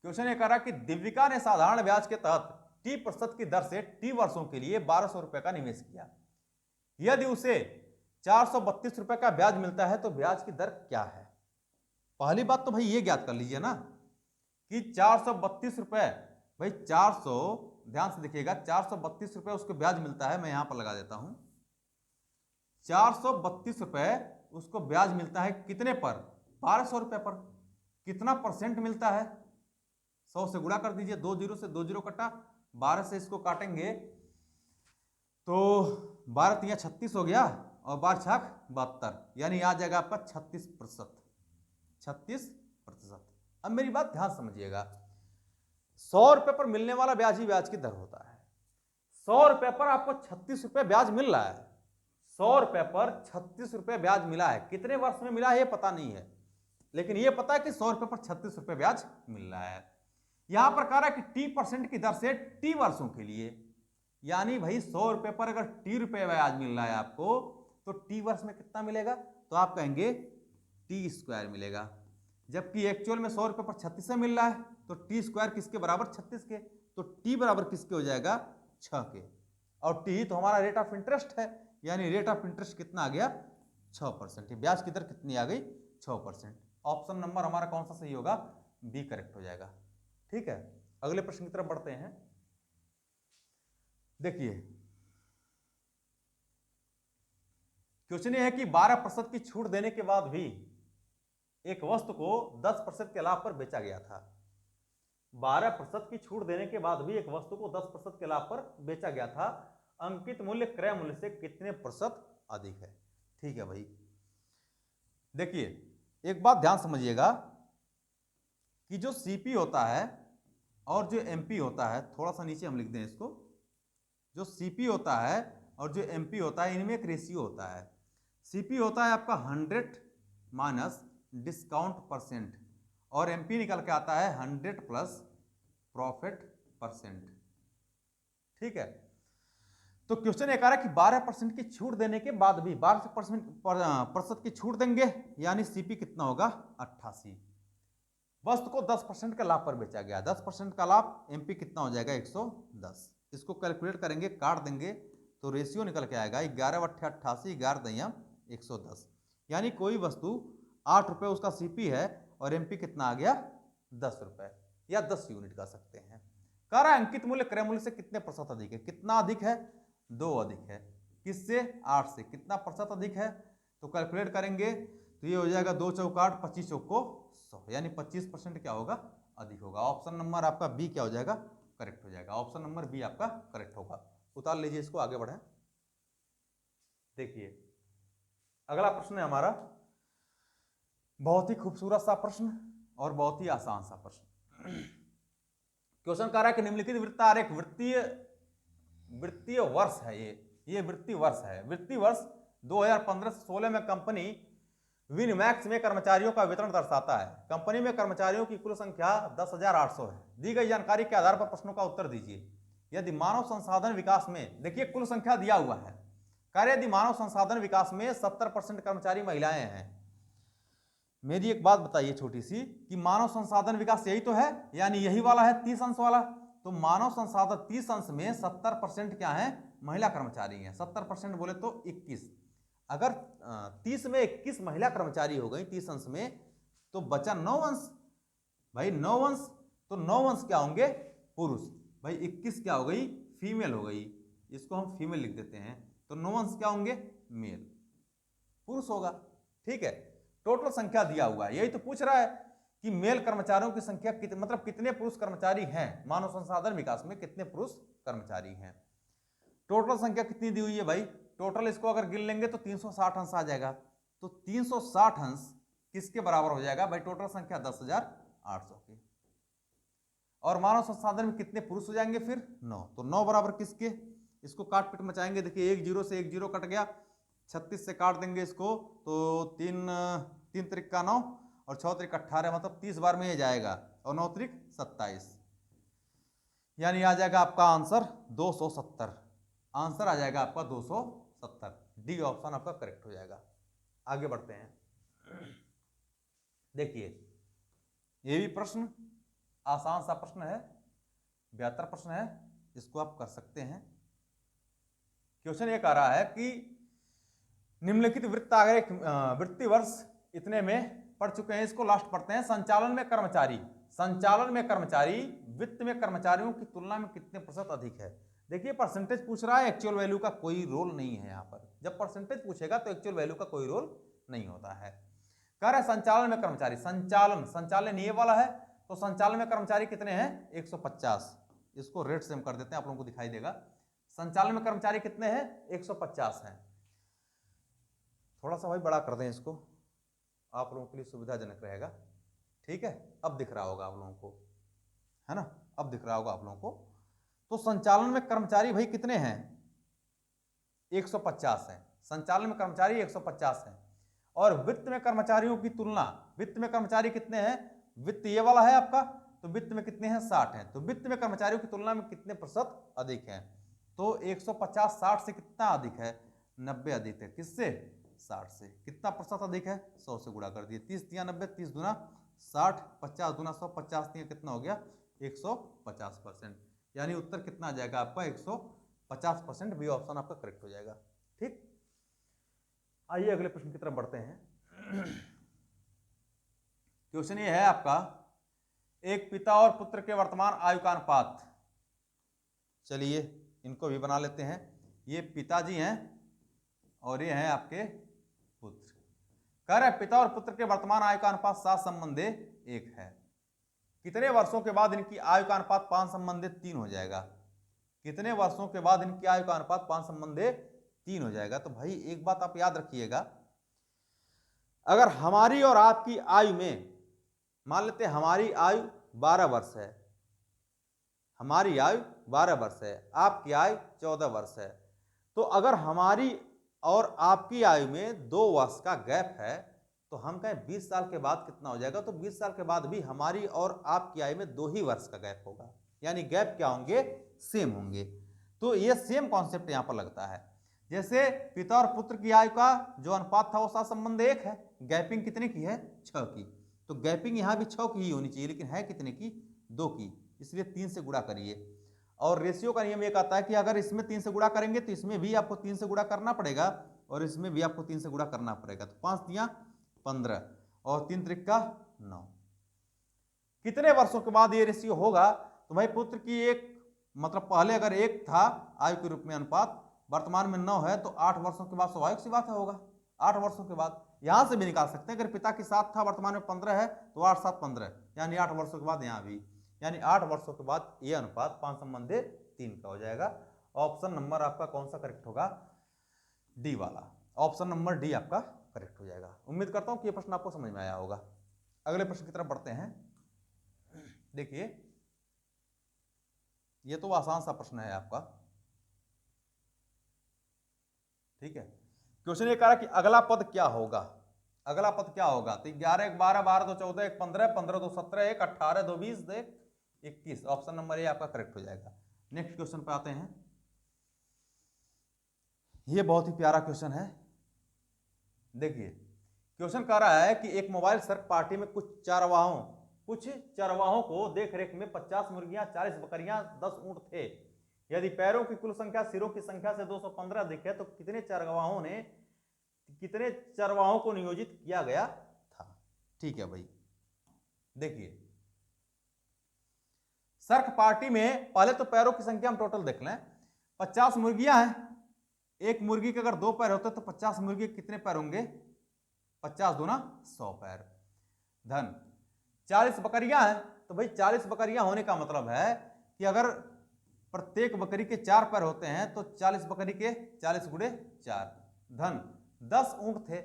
क्वेश्चन ये कह रहा है कि दिव्यिका ने साधारण ब्याज के तहत T% की दर से T वर्षों के लिए 1200 रुपए का निवेश किया। यदि उसे 432 रुपए का ब्याज मिलता है तो ब्याज की दर क्या है। पहली बात तो भाई ये ज्ञात कर लीजिए ना कि 432 रुपए, भाई 400, ध्यान से देखिएगा, 432 रुपए उसको ब्याज मिलता है। मैं यहां पर लगा देता हूं 432 रुपए उसको ब्याज मिलता है कितने पर? 1200 रुपए पर। कितना परसेंट मिलता है? 100 से गुणा कर दीजिए, 2 जीरो से 2 जीरो कटा, 12 से इसको काटेंगे तो 12 तिया 36 हो गया और 12 छाक 72, यानी आ जाएगा आपका 36%। 36%। अब मेरी बात ध्यान समझिएगा, 100 रुपए पर मिलने वाला ब्याज ही ब्याज की दर होता है। 100 रुपए पर आपको 36 रुपए ब्याज मिल रहा है। 100 रुपए पर 36 रुपए ब्याज मिला है, कितने वर्ष में मिला है ये पता नहीं है, लेकिन ये पता है कि 100 रुपए पर 36 रुपए ब्याज मिल रहा है। यहां पर कह रहा है कि T% की दर से T वर्षों के लिए, यानी भाई 100 रुपए पर अगर T रुपए ब्याज मिल रहा है आपको, तो T वर्ष में कितना मिलेगा? तो आप कहेंगे T² मिलेगा। जबकि एक्चुअल में 100 रुपए पर 36 से मिल रहा है, तो T² किसके बराबर? 36 के। तो T बराबर किसके हो जाएगा? 6 के। और T तो हमारा रेट ऑफ इंटरेस्ट है, यानी रेट ऑफ इंटरेस्ट कितना आ गया? 6%। ब्याज की दर कितनी आ गई? 6%। ऑप्शन नंबर हमारा कौन सा सही होगा? बी करेक्ट हो जाएगा। ठीक है, अगले प्रश्न की तरफ बढ़ते हैं। देखिए, क्वेश्चन ये है कि 12% की छूट देने के बाद भी एक वस्तु को 10% के लाभ पर बेचा गया था। 12% की छूट देने के बाद भी एक वस्तु को 10% के लाभ पर बेचा गया था। अंकित मूल्य क्रय मूल्य से कितने प्रतिशत अधिक है? ठीक है भाई, देखिए एक बात ध्यान समझिएगा कि जो सीपी होता है और जो एमपी होता है, थोड़ा सा नीचे हम लिख दें इसको, जो सीपी होता है और जो एमपी होता है, इनमें एक रेशियो होता है। सीपी होता है आपका 100 माइनस डिस्काउंट परसेंट, और एमपी निकल के आता है 100 प्लस प्रॉफिट परसेंट। ठीक है, तो क्वेश्चन ये कह रहा है कि 12% की छूट देने के बाद भी 12% की छूट देंगे, यानी सीपी कितना होगा? 88। वस्तु को 10% का लाभ पर बेचा गया, 10% का लाभ, एमपी कितना हो जाएगा? 110। इसको कैलकुलेट करेंगे, काट देंगे तो रेशियो निकल के आएगा 11 बट्टे 88, 11 दया 110। यानी कोई वस्तु 8 रुपए उसका सीपी है और एमपी कितना आ गया? 10 रुपए या 10 यूनिट कह सकते हैं। कह रहा है अंकित मूल्य क्रय मूल्य से कितने प्रतिशत अधिक है? कितना अधिक है? 2 अधिक है। किससे? 8 से। कितना प्रतिशत अधिक है? तो कैलकुलेट करेंगे तो ये हो जाएगा 2 चौका 8, 25 चौको 100, यानी 25% क्या होगा? अधिक होगा। ऑप्शन नंबर आपका बी क्या हो जाएगा? करेक्ट हो जाएगा। ऑप्शन नंबर बी आपका करेक्ट होगा। उतार लीजिए इसको, आगे बढ़े। देखिए अगला प्रश्न है हमारा, बहुत ही खूबसूरत सा प्रश्न और बहुत ही आसान सा प्रश्न। क्वेश्चन कह रहा है कि निम्नलिखित वृत्त आरेख वित्तीय वर्ष है, ये वित्तीय वर्ष है। वित्तीय वर्ष 2015 से 16 में कंपनी विनमैक्स में कर्मचारियों का वितरण दर्शाता है। कंपनी में कर्मचारियों की कुल संख्या 10,800 है। दी गई जानकारी के आधार पर प्रश्नों का उत्तर दीजिए। यदि मानव संसाधन विकास में, देखिए कुल संख्या दिया हुआ है, कार्य यदि मानव संसाधन विकास में 70% कर्मचारी महिलाएं हैं। मेरी एक बात बताइए छोटी सी, कि मानव संसाधन विकास यही तो है, यानी यही वाला है 30 अंश वाला। तो मानव संसाधन 30 अंश में 70% क्या है? महिला कर्मचारी हैं। 70% बोले तो 21। अगर 30 में 21 महिला कर्मचारी हो गई 30 अंश में, तो बचा 9 अंश। भाई 9 अंश, तो 9 अंश क्या होंगे? पुरुष। भाई 21 क्या हो गई? फीमेल हो गई। इसको हम फीमेल लिख देते हैं। तो 9 अंश क्या होंगे? मेल, पुरुष होगा। ठीक है, टोटल संख्या दिया हुआ है, यही तो पूछ रहा है कि मेल कर्मचारियों की संख्या मतलब कितने पुरुष कर्मचारी हैं मानव संसाधन विकास में, कितने पुरुष कर्मचारी हैं। टोटल संख्या कितनी दी हुई है भाई? टोटल इसको अगर गिन लेंगे तो 360 अंश आ जाएगा। तो 360 अंश किसके बराबर हो जाएगा भाई? टोटल संख्या 10,800 की। और मानव संसाधन में कितने पुरुष हो जाएंगे फिर? 9। तो 9 बराबर किसके? इसको काट पीट मचाएंगे। देखिए 1 0 से 1 0 कट गया, 36 से काट देंगे इसको तो 3 त्रिक 9 और 6 त्रिक 18, मतलब 30 बार में ये जाएगा, और 9 त्रिक 27, यानी आ जाएगा आपका आंसर 270। आंसर आ जाएगा आपका 270। डी ऑप्शन आपका करेक्ट हो जाएगा। आगे बढ़ते हैं। देखिए ये भी प्रश्न आसान सा प्रश्न है, बेहतर प्रश्न है, इसको आप कर सकते हैं। क्वेश्चन ये कह रहा है कि निम्नलिखित वृत्त आरेख वित्तीय वर्ष इतने में पढ़ चुके हैं, इसको लास्ट पढ़ते हैं। संचालन में कर्मचारी वित्त में कर्मचारियों की तुलना में कितने प्रतिशत अधिक है? देखिए परसेंटेज पूछ रहा है, एक्चुअल वैल्यू का कोई रोल नहीं है यहाँ पर। जब परसेंटेज पूछेगा तो एक्चुअल वैल्यू का कोई रोल नहीं होता है। कह रहे संचालन में कर्मचारी, संचालन ये वाला है, तो संचालन में कर्मचारी कितने हैं 150। इसको रेट से हम कर देते हैं, आप लोगों को दिखाई देगा। संचालन में कर्मचारी कितने हैं 150 हैं। थोड़ा सा भाई बड़ा कर दें इसको, आप लोगों के लिए सुविधाजनक रहेगा। ठीक है, अब दिख रहा होगा आप लोगों को, है ना, अब दिख रहा होगा आप लोगों को। तो संचालन में कर्मचारी भाई कितने हैं 150 हैं। संचालन में कर्मचारी 150 हैं। और वित्त में कर्मचारियों की तुलना, वित्त में कर्मचारी कितने हैं, वित्त ये वाला है आपका, तो वित्त में कितने हैं 60 हैं। तो वित्त में कर्मचारियों की तुलना में कितने प्रतिशत अधिक हैं, तो 150 60 से कितना अधिक है 90 अधिक है। किससे 60 से। कितना प्रतिशत अधिक है 100 से गुणा कर दिए। 30 तिया 90, 30 दूना 60, 50 दूना 100, 50 तिया कितना हो गया 150%। यानी उत्तर कितना आ जाएगा आपका 150%। बी ऑप्शन आपका करेक्ट हो जाएगा। ठीक, आइए अगले प्रश्न की तरफ बढ़ते हैं। क्वेश्चन ये है आपका, एक पिता और पुत्र के वर्तमान आयु का अनुपात। चलिए इनको भी बना लेते हैं। ये पिताजी हैं और ये हैं आपके पुत्र। कह रहे पिता और पुत्र के वर्तमान आयु का अनुपात 7 संबंधे 1 है। कितने वर्षों के बाद इनकी आयु का अनुपात 5 संबंधे 3 हो जाएगा। कितने वर्षों के बाद इनकी आयु का अनुपात 5 संबंधे 3 हो जाएगा। तो भाई एक बात आप याद रखिएगा, अगर हमारी और आपकी आयु में, मान लेते हैं हमारी आयु 12 वर्ष है, हमारी आयु 12 वर्ष है, आपकी आयु 14 वर्ष है, तो अगर हमारी और आपकी आयु में 2 वर्ष का गैप है, तो हम कहें 20 साल के बाद कितना हो जाएगा, तो 20 साल के बाद भी हमारी और आपकी आयु में 2 ही वर्ष का गैप होगा। यानी गैप क्या होंगे, सेम होंगे। तो ये सेम कॉन्सेप्ट यहां पर लगता है। जैसे पिता और पुत्र की आयु का जो अनुपात था वो 7 संबंध 1 है, गैपिंग कितने की है 6 की, तो गैपिंग यहां भी 6 की ही होनी चाहिए, लेकिन है कितने की 2 की, इसलिए 3 से गुणा करिए। और रेशियो का नियम ये कहता है कि अगर इसमें 3 से गुणा करेंगे तो इसमें भी आपको 3 से गुणा करना पड़ेगा और इसमें भी आपको 3 से गुणा करना पड़ेगा। तो 5 तिया 15 और 3 त्रिका 9। कितने वर्षों के बाद ये रेशियो होगा, तो भाई पुत्र की एक, मतलब पहले अगर 1 था आयु के रूप में अनुपात, वर्तमान में 9 है, तो 8 वर्षों के बाद स्वाभाविक सी बात है होगा 8 वर्षों के बाद। यहां से भी निकाल सकते हैं, अगर पिता की 7 था वर्तमान में 15 है, तो 8 7 15, यानी 8 वर्षों के बाद यहां भी, यानी 8 वर्षों के बाद यह अनुपात 5 संबंधे 3 का हो जाएगा। ऑप्शन नंबर आपका कौन सा करेक्ट होगा, डी वाला, ऑप्शन नंबर डी आपका करेक्ट हो जाएगा। उम्मीद करता हूं कि यह प्रश्न आपको समझ में आया होगा। अगले प्रश्न की तरफ बढ़ते हैं। देखिए यह तो आसान सा प्रश्न है आपका, ठीक है। क्वेश्चन ये कह रहा है कि अगला पद क्या होगा, अगला पद क्या होगा, तो 11 1 12 12 2 14 1 15 15 2 17 1 18 2 20 2 21, ऑप्शन नंबर ए आपका करेक्ट हो जाएगा। नेक्स्ट क्वेश्चन पे आते हैं। ये बहुत ही प्यारा क्वेश्चन है। देखिए क्वेश्चन कह रहा है कि एक मोबाइल सर्क पार्टी में कुछ चरवाहों को देख रेख में 50 मुर्गियां, 40 बकरियां, 10 ऊंट थे। यदि पैरों की कुल संख्या सिरों की संख्या से 215 अधिक है, तो कितने चरवाहों को नियोजित किया गया था। ठीक है भाई, देखिए सर्क पार्टी में पहले तो पैरों की संख्या हम टोटल देख लें। 50 मुर्गियां हैं, एक मुर्गी के अगर 2 पैर होते तो 50 मुर्गी कितने पैर होंगे, 50 दूना 100 पैर। धन 40 बकरियां हैं, तो भाई 40 बकरियां होने का मतलब है कि अगर प्रत्येक बकरी के 4 पैर होते हैं तो 40 बकरी के 40 गुणे 4। धन 10 ऊंट थे,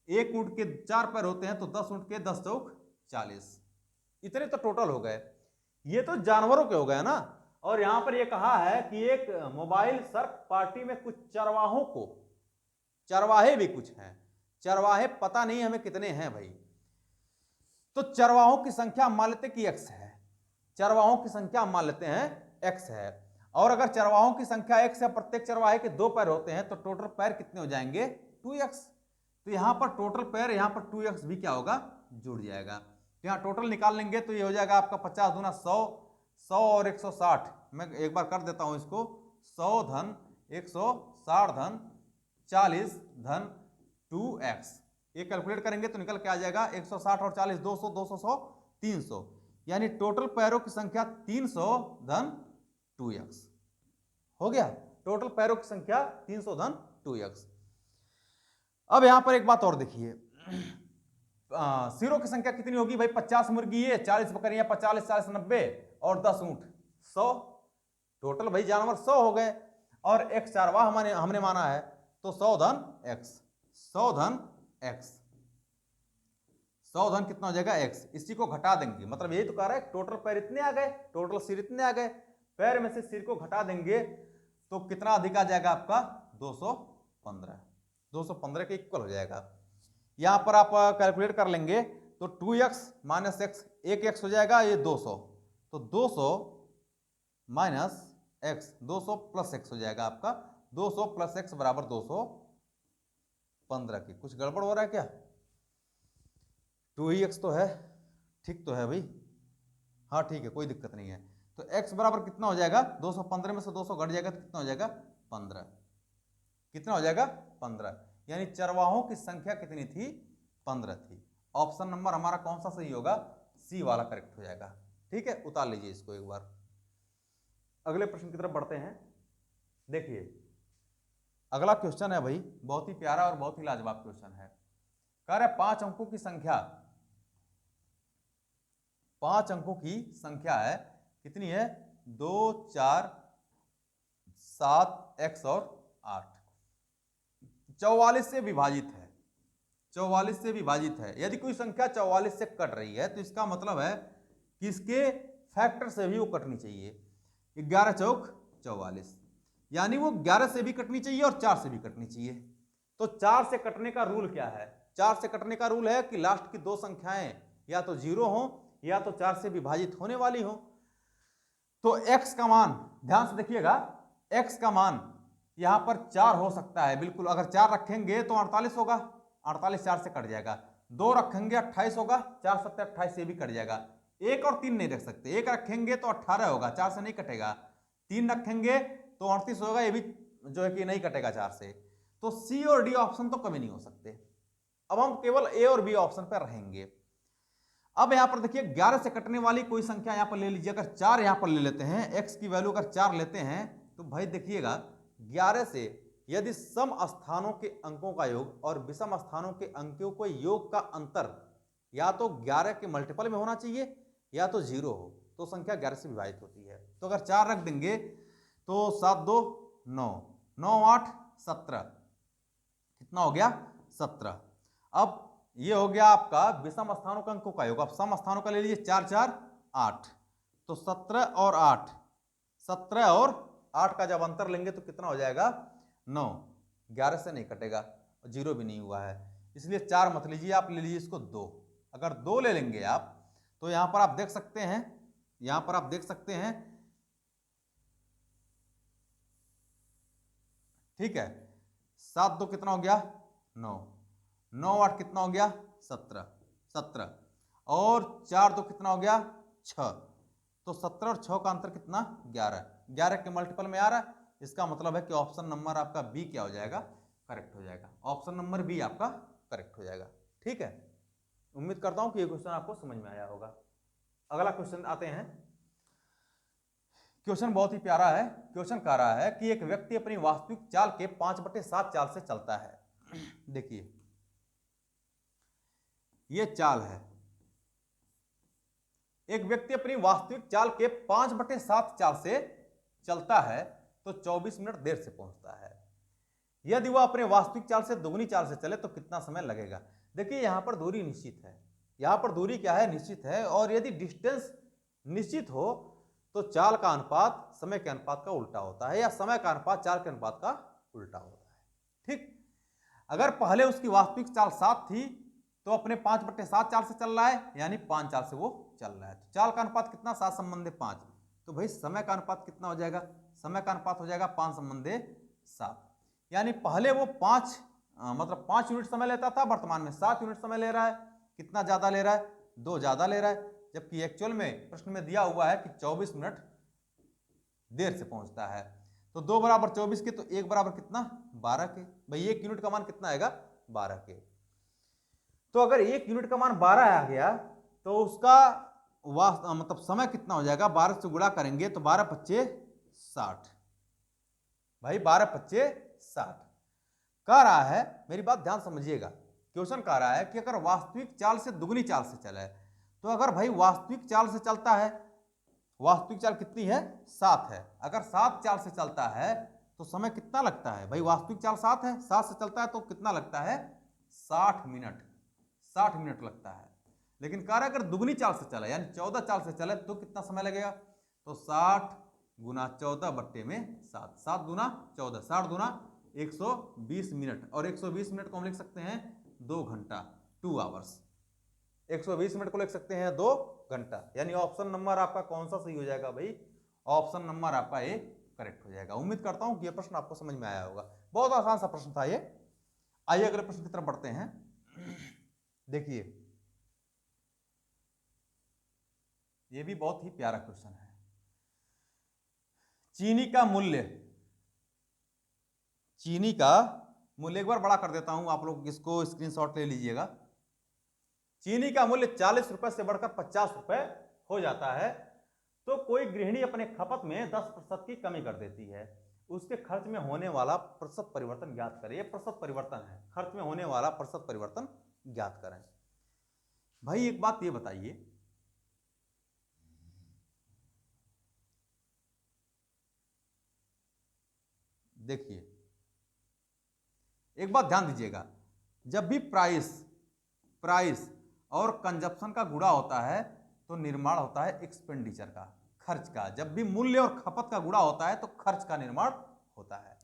एक ऊंट के 4 पैर होते हैं तो 10 ऊंट के 10 चौक 40। इतने तो टोटल हो गए। ये तो जानवरों के हो गए ना। और यहां पर ये कहा है कि एक मोबाइल सर्क पार्टी में कुछ चरवाहों को, चरवाहे भी कुछ हैं, चरवाहे पता नहीं हमें कितने हैं भाई, तो चरवाहों की संख्या मान लेते कि x है, चरवाहों की संख्या मान लेते हैं x है। और अगर चरवाहों की संख्या x है, प्रत्येक चरवाहे के 2 पैर होते हैं, तो टोटल पैर कितने हो जाएंगे 2x। तो यहां पर टोटल पैर, यहां पर 2x भी क्या होगा जुड़ जाएगा। तो यहां टोटल निकाल लेंगे तो ये हो जाएगा आपका 50 दूना 100, 100 और 160। मैं एक बार कर देता हूं इसको, 100 धन 160 धन 40 धन 2x। ये कैलकुलेट करेंगे तो निकल के आ जाएगा 160 और 40 200, 200 100 300, यानी टोटल पैरों की संख्या 300 धन 2x हो गया। टोटल पैरों की संख्या 300 धन 2x। अब यहां पर एक बात और देखिए, सिरों की संख्या कितनी होगी भाई? 50 मुर्गी है, 40 बकरियां, 45 40 90 और 10 ऊंट, 100। टोटल भाई जानवर 100 हो गए और एक चारवाह हमने माना है, तो 100 धन x, 100 धन x, 100 धन कितना हो जाएगा x। इसी को घटा देंगे, मतलब यही तो कह रहा है टोटल पैर इतने आ गए, टोटल सिर इतने आ गए, पैर में से सिर को घटा देंगे तो कितना अधिक आ जाएगा आपका? 215, 215 के इक्वल हो जाएगा। यहां पर आप कैलकुलेट कर लेंगे तो 2x माइनस x, एक x हो जाएगा, ये 200, तो 200 माइनस x, 200 प्लस x हो जाएगा आपका, 200 प्लस x बराबर 215 की। कुछ गड़बड़ हो रहा है क्या? 2 ही x तो है, ठीक तो है भाई, हाँ ठीक है, कोई दिक्कत नहीं है। तो x बराबर कितना हो जाएगा? 215 में से 200 घट जाएगा तो कितना हो जाएगा? 15। कितना हो जाएगा? 15। यानी चरवाहों की संख्या कितनी थी? 15 थी। ऑप्शन नंबर हमारा कौन सा सही होगा? सी वाला करेक्ट हो जाएगा। ठीक है, उतार लीजिए इसको एक बार। अगले प्रश्न की तरफ बढ़ते हैं। देखिए अगला क्वेश्चन है भाई, बहुत ही प्यारा और बहुत ही लाजवाब क्वेश्चन है। कह रहा है 5 अंकों की संख्या, 5 अंकों की संख्या है, कितनी है? 2 4 7 x और 8, 44 से विभाजित है, 44 से विभाजित है। यदि कोई संख्या 44 से कट रही है तो इसका मतलब है कि इसके फैक्टर से भी वो कटनी चाहिए। 11 चौक 44, यानी वो 11 से भी कटनी चाहिए और 4 से भी कटनी चाहिए। तो 4 से कटने का रूल क्या है? 4 से कटने का रूल है कि लास्ट की दो संख्याएं या तो 0 हो या तो 4 से विभाजित होने वाली हो। तो x का मान ध्यान से देखिएगा, x का मान यहां पर 4 हो सकता है, बिल्कुल। अगर 4 रखेंगे तो 48 होगा, 48 4 से कट जाएगा। 2 रखेंगे 28 होगा, 4 7 28 से भी कट जाएगा। 1 और 3 नहीं रख सकते, 1 रखेंगे तो 18 होगा, 4 से नहीं कटेगा। 3 रखेंगे तो 38 होगा, ये भी जो है कि नहीं कटेगा 4 से। तो सी और डी ऑप्शन तो कभी नहीं हो सकते। अब हम केवल ए और बी ऑप्शन पर रहेंगे। अब यहां पर देखिए 11 से कटने वाली कोई संख्या यहां पर ले लीजिए। अगर 4 यहां पर ले लेते हैं, x की वैल्यू अगर 4 लेते हैं तो भाई देखिएगा 11 से यदि सम स्थानों के अंकों का योग और विषम स्थानों के अंकों के योग का अंतर या तो 11 के मल्टीपल में होना चाहिए या तो 0 हो, तो संख्या 11 से विभाजित होती है। तो अगर 4 रख देंगे तो 7 2 9, 9 8 17, कितना हो गया? 17। अब ये हो गया आपका विषम स्थानों का अंकों का योग। अब सम स्थानों का ले लीजिए, 4 4 8, तो 17 और 8, 17 और 8 का जब अंतर लेंगे तो कितना हो जाएगा? 9। 11 से नहीं कटेगा, 0 भी नहीं हुआ है, इसलिए 4 मत लीजिए, आप ले लीजिए इसको 2। अगर 2 ले लेंगे आप तो यहां पर आप देख सकते हैं, यहां पर आप देख सकते हैं, ठीक है। 7 2 कितना हो गया? 9, 9 8 कितना हो गया? 17, 17 और 4 2 कितना हो गया? 6। तो 17 और 6 का अंतर कितना? 11, 11 के मल्टीपल में आ रहा है। इसका मतलब है कि ऑप्शन नंबर आपका बी क्या हो जाएगा? करेक्ट हो जाएगा। ऑप्शन नंबर बी आपका करेक्ट हो जाएगा। ठीक है, उम्मीद करता हूं कि ये क्वेश्चन आपको समझ में आया होगा। अगला क्वेश्चन आते हैं। क्वेश्चन बहुत ही प्यारा है। क्वेश्चन कह रहा है कि एक व्यक्ति अपनी वास्तविक चाल के 5/7 चाल से चलता है। देखिए ये चाल है, एक व्यक्ति अपनी वास्तविक चाल के 5/7 चाल से चलता है तो 24 मिनट देर से पहुंचता है। यदि वह अपने वास्तविक चाल से दोगुनी चाल से चले तो कितना समय लगेगा? देखिए यहां पर दूरी निश्चित है, यहां पर दूरी क्या है? निश्चित है। और यदि डिस्टेंस निश्चित हो तो चाल का अनुपात समय के अनुपात का उल्टा होता है, या समय का अनुपात चाल के अनुपात का उल्टा होता है। ठीक, अगर पहले उसकी वास्तविक चाल 7 थी तो अपने 5/7 चाल से चल रहा है, यानी 5 चाल से वो चल रहा है। तो चाल का अनुपात कितना? 7 संबंधे 5। तो भाई समय का अनुपात कितना हो जाएगा? समय का अनुपात हो जाएगा 5 संबंधे 7। यानी पहले वो 5 मतलब 5 यूनिट समय लेता था, वर्तमान में 7 यूनिट समय ले रहा है। कितना ज्यादा ले रहा है? 2 ज्यादा ले रहा है। जबकि एक्चुअल में प्रश्न में दिया हुआ है कि 24 मिनट देर से पहुंचता है। तो 2 बराबर 24 के, तो 1 बराबर कितना? 12 के। भाई 1 यूनिट का मान कितना आएगा? 12 के। तो अगर 1 यूनिट का मान 12 आ गया तो उसका मतलब समय कितना हो जाएगा? 12 से गुणा करेंगे तो 12 × 5 = 60। भाई 12 पच्चे 60। कह रहा है, मेरी बात ध्यान समझिएगा, क्वेश्चन कह रहा है कि अगर वास्तविक चाल से दुगनी चाल से चले, तो अगर भाई वास्तविक चाल से चलता है, वास्तविक चाल कितनी है 7 है, अगर 7 चाल से चलता है तो समय कितना लगता है भाई, वास्तविक चाल 7 है, 7 से चलता है तो कितना लगता है 60 मिनट, 60 मिनट लगता है। लेकिन कह रहा है अगर दुगनी चाल से चले यानी 14 चाल से चले तो कितना समय लगेगा, तो 60 गुना 14 बट्टे में 7, 7 गुना 14, 60 गुना 120 मिनट, और 120 मिनट को हम लिख सकते हैं 2 घंटा, 2 आवर्स। 120 मिनट को लिख सकते हैं 2 घंटा, यानी ऑप्शन नंबर आपका कौन सा सही हो जाएगा भाई, ऑप्शन नंबर आपका ए करेक्ट हो जाएगा। उम्मीद करता हूं कि यह प्रश्न आपको समझ में आया होगा, बहुत आसान सा प्रश्न था ये। आइए अगले प्रश्न की तरफ बढ़ते हैं। देखिए ये भी बहुत ही प्यारा क्वेश्चन है। चीनी का मूल्य, चीनी का मूल्य एक बार बड़ा कर देता हूं, आप लोग इसको स्क्रीनशॉट ले लीजिएगा। चीनी का मूल्य 40 रुपए से बढ़कर 50 रुपए हो जाता है, तो कोई गृहिणी अपने खपत में 10% की कमी कर देती है, उसके खर्च में होने वाला प्रतिशत परिवर्तन ज्ञात करें। ये प्रतिशत परिवर्तन है, खर्च में होने वाला प्रतिशत परिवर्तन ज्ञात करें। भाई एक बात ये बताइए, देखिए एक बात ध्यान दीजिएगा, जब भी प्राइस और कंजप्शन का गुणा होता है तो निर्माण होता है एक्सपेंडिचर का, खर्च का। जब भी मूल्य और खपत का गुणा होता है तो खर्च का निर्माण होता है।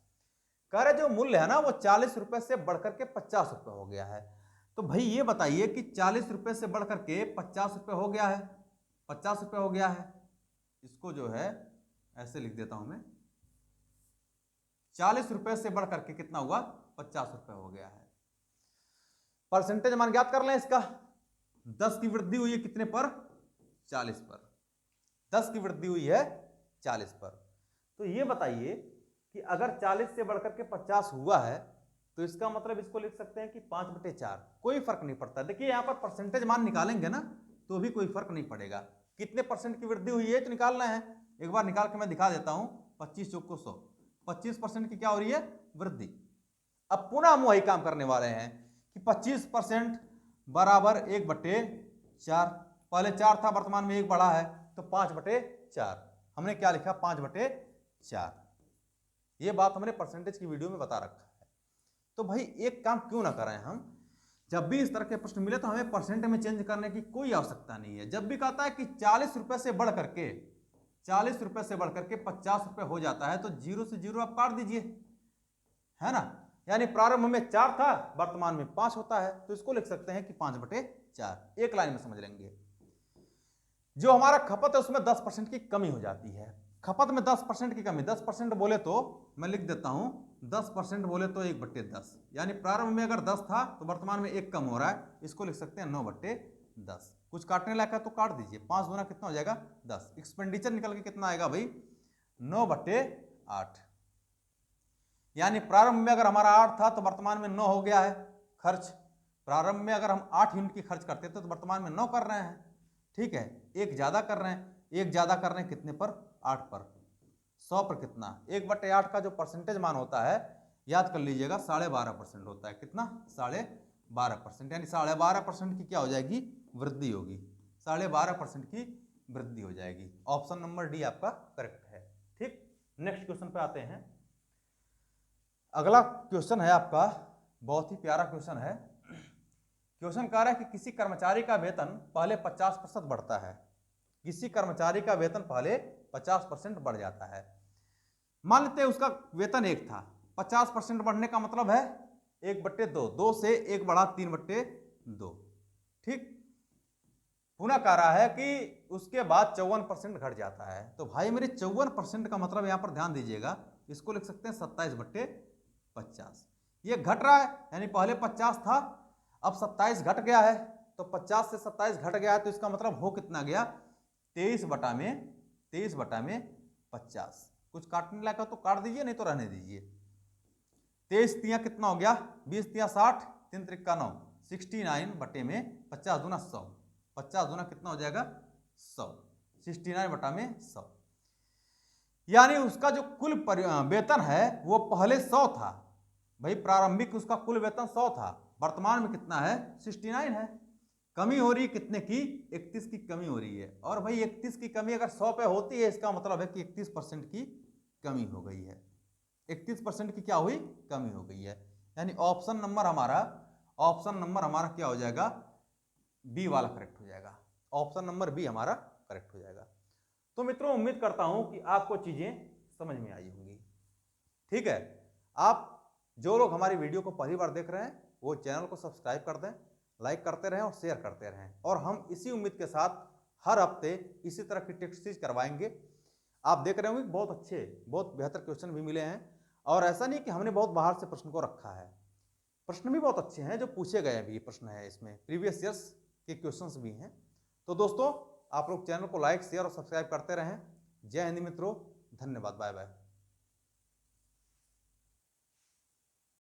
कह रहे जो मूल्य है ना वो 40 रुपए से बढ़कर के 50 रुपए हो गया है, तो भाई ये बताइए कि 40 रुपए से बढ़कर के 50 रुपए हो गया है, 50 रुपए हो गया है, इसको जो है ऐसे लिख देता हूं मैं, 40 रुपए से बढ़कर के कितना हुआ 50 रुपए हो गया है। परसेंटेज मान ज्ञात कर लें इसका, 10 की वृद्धि हुई है कितने पर, 40 पर, 10 की वृद्धि हुई है 40 पर। तो ये बताइए कि अगर 40 से बढ़कर के 50 हुआ है तो इसका मतलब इसको लिख सकते हैं कि 5/4, कोई फर्क नहीं पड़ता। देखिए यहां पर परसेंटेज मान निकालेंगे ना तो भी कोई फर्क नहीं पड़ेगा, कितने परसेंट की वृद्धि हुई है तो निकालना है। एक बार निकाल के मैं दिखा देता हूं, 25 चौको 100, 25% की क्या हो रही है वृद्धि। अब पुनः हम वही काम करने वाले हैं कि 25% बराबर 1/4, पहले 4 था वर्तमान में 1 बढ़ा है तो 5/4, हमने क्या लिखा 5/4। ये बात हमने परसेंटेज की वीडियो में बता रखा है। तो भाई एक काम क्यों ना करें हम, जब भी इस तरह के प्रश्न मिले तो हमें परसेंट में चेंज करने की कोई आवश्यकता नहीं है। जब भी कहता है कि 40 रुपए से बढ़ करके 40 रुपए से बढ़कर के 50 रुपए हो जाता है तो 0 से 0 आप काट दीजिए, है ना। यानी प्रारंभ में 4 था वर्तमान में 5 होता है, तो इसको लिख सकते हैं कि 5/4, एक लाइन में समझ लेंगे। जो हमारा खपत है उसमें 10% की कमी हो जाती है, खपत में 10% की कमी, 10% बोले तो मैं लिख देता हूं 10% बोले तो 1/10, यानी प्रारंभ में अगर 10 था तो वर्तमान में 1 कम हो रहा है, इसको लिख सकते हैं 9/10। कुछ काटने लायक है तो काट दीजिए, 5 गुना कितना हो जाएगा 10, एक्सपेंडिचर निकल के कितना आएगा भाई 9/8, यानी प्रारंभ में अगर हमारा 8 था तो वर्तमान में 9 हो गया है खर्च। प्रारंभ में अगर हम 8 यूनिट की खर्च करते थे तो वर्तमान में 9 कर रहे हैं, ठीक है, एक ज्यादा कर रहे हैं, एक ज्यादा कर रहे हैं कितने पर 8 पर, 100 पर कितना 1/8 का जो परसेंटेज मान होता है याद कर लीजिएगा 12.5% होता है, कितना 12.5%, यानी 12.5% की क्या हो जाएगी वृद्धि होगी, 12.5% की वृद्धि हो जाएगी। ऑप्शन नंबर डी आपका करेक्ट है। ठीक, नेक्स्ट क्वेश्चन पे आते हैं। अगला क्वेश्चन है आपका बहुत ही प्यारा क्वेश्चन है। क्वेश्चन कह रहा है कि किसी कर्मचारी का वेतन पहले 50% बढ़ता है, किसी कर्मचारी का वेतन पहले 50% बढ़ जाता है। मान लेते हैं उसका वेतन 1 था, 50% बढ़ने का मतलब है 1/2, 2 से 1 बढ़ा 3/2, ठीक। पुनः कह रहा है कि उसके बाद 54% घट जाता है, तो भाई मेरे 54% का मतलब यहां पर ध्यान दीजिएगा, इसको लिख सकते हैं 27/50। ये घट रहा है यानी पहले 50 था अब 27 घट गया है, तो 50 से 27 घट गया है तो इसका मतलब हो कितना गया 23/50। कुछ काटने लायक तो काट दीजिए नहीं तो रहने दीजिए। 23 तिया कितना हो गया 20 तिया 60, 3 त्रिका 9, 69/50 दूना 100, 50 दूना कितना हो जाएगा 100, 69/100। यानी उसका जो कुल वेतन है वो पहले 100 था भाई, प्रारंभिक उसका कुल वेतन 100 था, वर्तमान में कितना है 69 है। कमी हो रही है कितने की, 31 की कमी हो रही है। और भाई 31 की कमी अगर 100 पे होती है इसका मतलब है कि 31% की कमी हो गई है, 31% की क्या हुई, कमी हो गई है। यानी ऑप्शन नंबर हमारा क्या हो जाएगा, बी वाला करेक्ट हो जाएगा, ऑप्शन नंबर बी हमारा करेक्ट हो जाएगा। तो मित्रों उम्मीद करता हूं कि आपको चीजें समझ में आई होंगी। ठीक है, आप जो लोग हमारी वीडियो को पहली बार देख रहे हैं वो चैनल को सब्सक्राइब कर दें, लाइक करते रहें और शेयर करते रहें। और हम इसी उम्मीद के साथ हर हफ्ते इसी तरह की टेस्ट सीरीज करवाएंगे। आप देख रहे होंगे बहुत अच्छे, बहुत बेहतर क्वेश्चन भी मिले हैं। और ऐसा नहीं कि हमने बहुत बाहर से प्रश्न को रखा है, प्रश्न भी बहुत अच्छे हैं जो पूछे गए भी प्रश्न है, इसमें प्रीवियस ईयर्स के क्वेश्चंस भी हैं। तो दोस्तों आप लोग चैनल को लाइक शेयर और सब्सक्राइब करते रहें। जय हिंद मित्रों, धन्यवाद, बाय बाय।